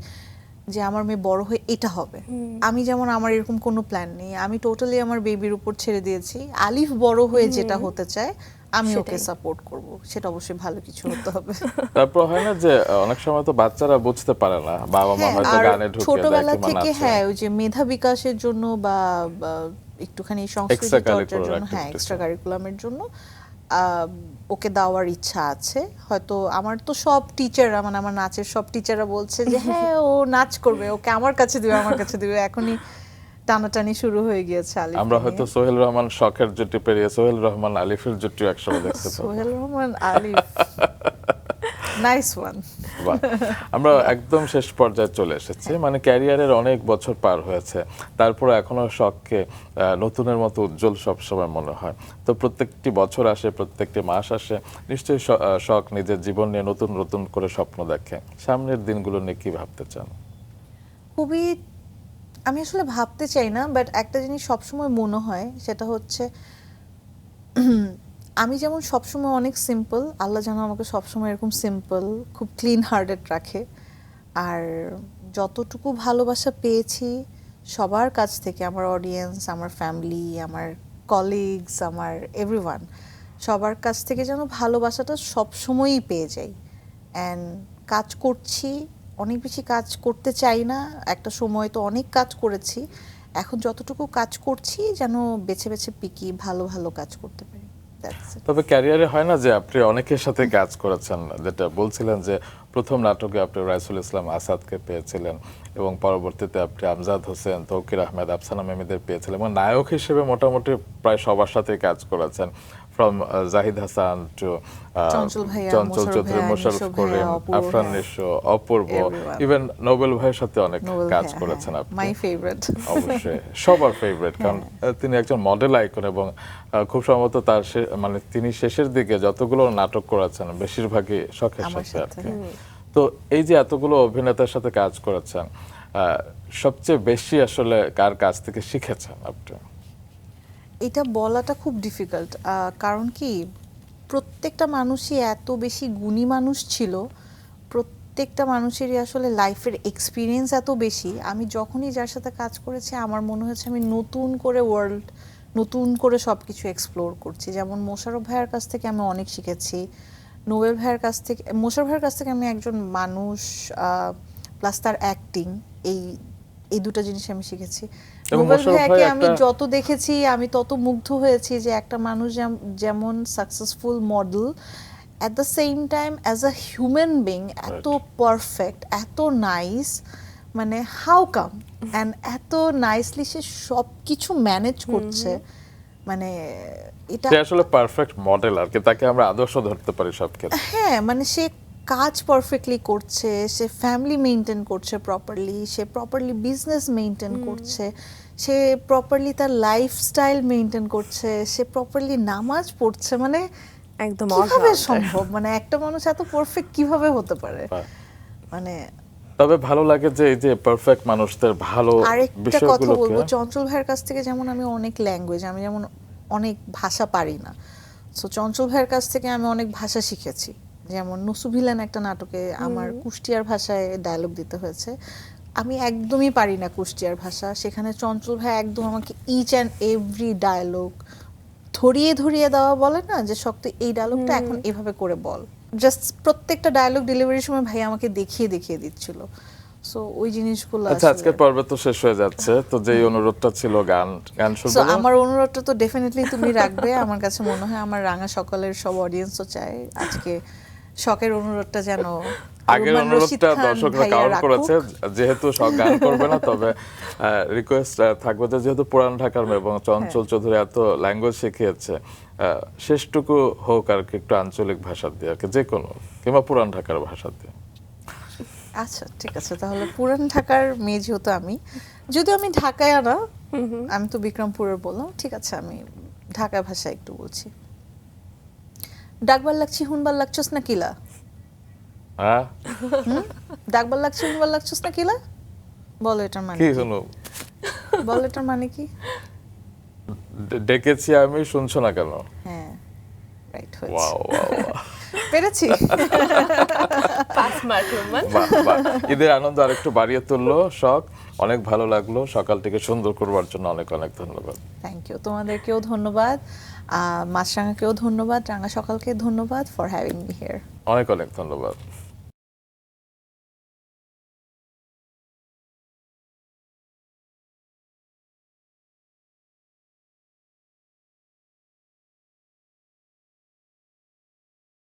যে আমার মেয়ে বড় হয়ে এটা হবে, আমি যেমন আমার এরকম কোনো প্ল্যান নেই, আমি টোটালি আমার বেবির উপর ছেড়ে দিয়েছি। আলিফ বড় হয়ে যেটা হতে চায় আমি ওকে সেটাই। সাপোর্ট করব, সেটা অবশ্যই ভালো কিছু হতে হবে। তারপর হয় না যে অনেক সময় তো বাচ্চারা বুঝতে পারে না, বাবা মা হ্যাঁ, হয়তো আর গানে ঢুকে দেয় ছোটবেলা কিংবা থেকে নাচে। হ্যাঁ, ওই যে মেধা বিকাশের জন্য বা একটুখানি সংস্কৃতি চর্চার Extracurricular জন্য, হ্যাঁ activities এক্সট্রা কারিকুলামের জন্য ওকে দেওয়ার ইচ্ছা আছে। হয়তো আমার তো সব টিচাররা, মানে আমার নাচের সব টিচাররা বলছে যে হ্যাঁ ও নাচ করবে, ওকে আমার কাছে দিবে, আমার কাছে দিবে। এখনই টানাটানি শুরু হয়ে গিয়েছে আলিফ। আমরা হয়তো সোহেল রহমান শখের জুটি পেরিয়ে সোহেল রহমান আলিফের জুটি একসময় দেখতে পাবো। সোহেল রহমান আলিফ, নাইস ওয়ান। বাহ। আমরা একদম শেষ পর্যায়ে চলে এসেছি, মানে ক্যারিয়ারের অনেক বছর পার হয়েছে, তারপর এখনো শখকে নতুনের মতো উজ্জ্বল সবসময় মনে হয়। তো প্রত্যেকটি বছর আসে, প্রত্যেকটি মাস আসে, নিশ্চয়ই শখ নিজের জীবন নিয়ে নতুন নতুন করে স্বপ্ন দেখে। সামনের দিনগুলো নিয়ে কি ভাবতে চান? খুবই, আমি আসলে ভাবতে চাই না, বাট একটা জিনিস সবসময় মনে হয়, সেটা হচ্ছে আমি যেমন সবসময় অনেক সিম্পল, আল্লাহ যেন আমাকে সবসময় এরকম সিম্পল, খুব ক্লিন হার্টেড রাখে। আর যতটুকু ভালোবাসা পেয়েছি সবার কাছ থেকে, আমার অডিয়েন্স, আমার ফ্যামিলি, আমার কলিগস, আমার এভরিওয়ান, সবার কাছ থেকে যেন ভালোবাসাটা সবসময়ই পেয়ে যাই। অ্যান্ড কাজ করছি, অনেক বেশি কাজ করতে চাই না, একটা সময় তো অনেক কাজ করেছি, এখন যতটুকু কাজ করছি যেন বেছে বেছে পিকি ভালো ভালো কাজ করতে পারি। That's it. তবে ক্যারিয়ারে হয় না যে আপনি অনেকের সাথে কাজ করেছেন, যেটা বলছিলেন যে প্রথম নাটকে আপনি রাইসুল ইসলাম আসাদকে পেয়েছিলেন এবং পরবর্তীতে আপনি আমজাদ হোসেন, তৌকির আহমেদ, আফসানা মেমিদের পেয়েছিলেন এবং নায়ক হিসেবে মোটামুটি প্রায় সবার সাথে কাজ করেছেন, ফ্রম জাহিদ হাসান টু চঞ্চল ভাইয়া, চঞ্চল মোশাররফ চৌধুরী, ভাইয়া, মোশাররফ নিশো করিম, ভাইয়া, অপূর্ব আফরান ভাইয়া, নিশো, অপূর্ব, everyone. ইভেন নোবেল ভাইয়ের সাথে অনেক নোবেল কাজ ভাইয়া, করেছেন হ্যাঁ, আপনি। My favourite. অবশ্যই সবার ফেভারিট, কারণ তিনি একজন মডেল আইকন এবং খুব সম্ভবত তার মানে তিনি শেষের দিকে যতগুলো নাটক করেছেন বেশিরভাগই শখের আমার সাথে আর সাথে, কি। তো এই যে এতগুলো অভিনেতার সাথে কাজ করেছেন, সবচেয়ে বেশি আসলে কার কাছ থেকে শিখেছেন আপনি? এটা বলাটা খুব ডিফিকাল্ট, কারণ কি প্রত্যেকটা মানুষই এত বেশি গুণী মানুষ ছিল, প্রত্যেকটা মানুষেরই আসলে লাইফের এক্সপিরিয়েন্স এত বেশি। আমি যখনই যার সাথে কাজ করেছি আমার মনে হয়েছে আমি নতুন করে ওয়ার্ল্ড, নতুন করে সব কিছু এক্সপ্লোর করছি। যেমন মোশাররফ ভাইয়ের কাছ থেকে আমি অনেক শিখেছি, নোবেল ভাইয়ের কাছ থেকে, মোশাররফ ভাইয়ের কাছ থেকে আমি একজন মানুষ প্লাস তার অ্যাক্টিং, এই এই দুটো জিনিস আমি শিখেছি। এবং নোবেল মোশাররফ ভাইয়াকে ভাই আমি একটা- যত দেখেছি আমি তত মুগ্ধ হয়েছি যে একটা মানুষ যেমন successful model, at the same time as a human being এত পারফেক্ট, এত নাইস, মানে হাউ কাম, অ্যান্ড এত নাইসলি সে সব কিছু ম্যানেজ করছে, মানে এটা সে আসলে পারফেক্ট মডেল আর কি, তাকে আমরা আদর্শ ধরতে পারি সব ক্ষেত্রে। হ্যাঁ, মানে সে কাজ পারফেক্টলি করছে, সে ফ্যামিলি মেনটেন করছে প্রপারলি, সে প্রপারলি বিজনেস মেনটেন করছে, সে প্রপারলি তার লাইফস্টাইল মেনটেন করছে, সে প্রপারলি নামাজ পড়ছে, মানে একদম কিভাবে all-rounder। সম্ভব, মানে একটা মানুষ এত পারফেক্ট কিভাবে হতে পারে, বাহ। মানে। তবে ভালো লাগে যে এই যে পারফেক্ট মানুষদের ভালো আরেকটা কথা বিষয়গুলোকে, বলবো, চঞ্চল ভাইয়ের কাছ থেকে যেমন আমি অনেক ল্যাঙ্গুয়েজ, আমি যেমন অনেক ভাষা পারি না, সো চঞ্চল ভাইয়ের কাছ থেকে আমি অনেক ভাষা শিখেছি। যেমন নসুভিলান একটা নাটকে আমার কুষ্টিয়ার ভাষায় ডায়লগ দিতে হয়েছে, আমি একদমই পারি না কুষ্টিয়ার ভাষা, সেখানে চঞ্চল ভাই একদম আমাকে ইচ অ্যান্ড এভরি ডায়লগ ধরিয়ে ধরিয়ে দেওয়া, বলে না যে শক্ত এই ডায়লগটা এখন এভাবে করে বল, জাস্ট প্রত্যেকটা ডায়লগ ডেলিভারির সময় ভাই আমাকে দেখিয়ে দেখিয়ে দিচ্ছিল। সো ওই জিনিসগুলো আচ্ছা আজকের পর্বে তো শেষ হয়ে যাচ্ছে, তো যেই অনুরোধটা ছিল গান সো শুনবো না? আমার অনুরোধটা তো ডেফিনেটলি তুমি রাখবে, আমার কাছে মনে হয় আমার রাঙা সকালের সব অডিয়েন্সও চায় আজকে শখের অনুরোধটা যেন আগের রুমান রশিদ অনুরোধটা খান দর্শকরা ভাইয়া কাউন্ট রাখুক। করেছে, যেহেতু সব গান করবে না, তবে রিকোয়েস্ট থাকবে যে যেহেতু পুরান ঢাকার মেয়ে এবং চঞ্চল চৌধুরী এত ল্যাঙ্গুয়েজ শিখিয়েছে, শেষটুকু হোক আর কি একটু আঞ্চলিক ভাষা দিয়ে আর কি, যে কোনো কিংবা পুরান ঢাকার ভাষা দিয়ে। আচ্ছা ঠিক আছে, তাহলে পুরান ঢাকার মেয়ে যেহেতু আমি, যদিও আমি ঢাকায় না, আমি তো বিক্রমপুরের বললাম, ঠিক আছে আমি ঢাকা ভাষায় একটু বলছি। ডাকবার লাগছি হুনবার লাগছস না কিলা, হ্যাঁ ডাকবার লাগছি হুনবার লাগছস না কিলা, বলো এটার মানে কি কি? হলো? বলো এটার মানে কি? ডেকেছি আমি, শুনছো না কেন? হ্যাঁ, রাইট হয়েছে, ওয়াও ওয়াও পেরেছি। পাঁচ মার্ক রোমান। বাহ বাহ, ঈদের আনন্দ আরেকটু বাড়িয়ে তুললো শখ, অনেক ভালো লাগলো, সকালটিকে সুন্দর করবার জন্য অনেক অনেক ধন্যবাদ। থ্যাংক ইউ, তোমাদেরকেও ধন্যবাদ, মাছরাঙাকেও ধন্যবাদ, রাঙা সকালকে ধন্যবাদ ফর হ্যাভিং মি হিয়ার। অনেক অনেক ধন্যবাদ।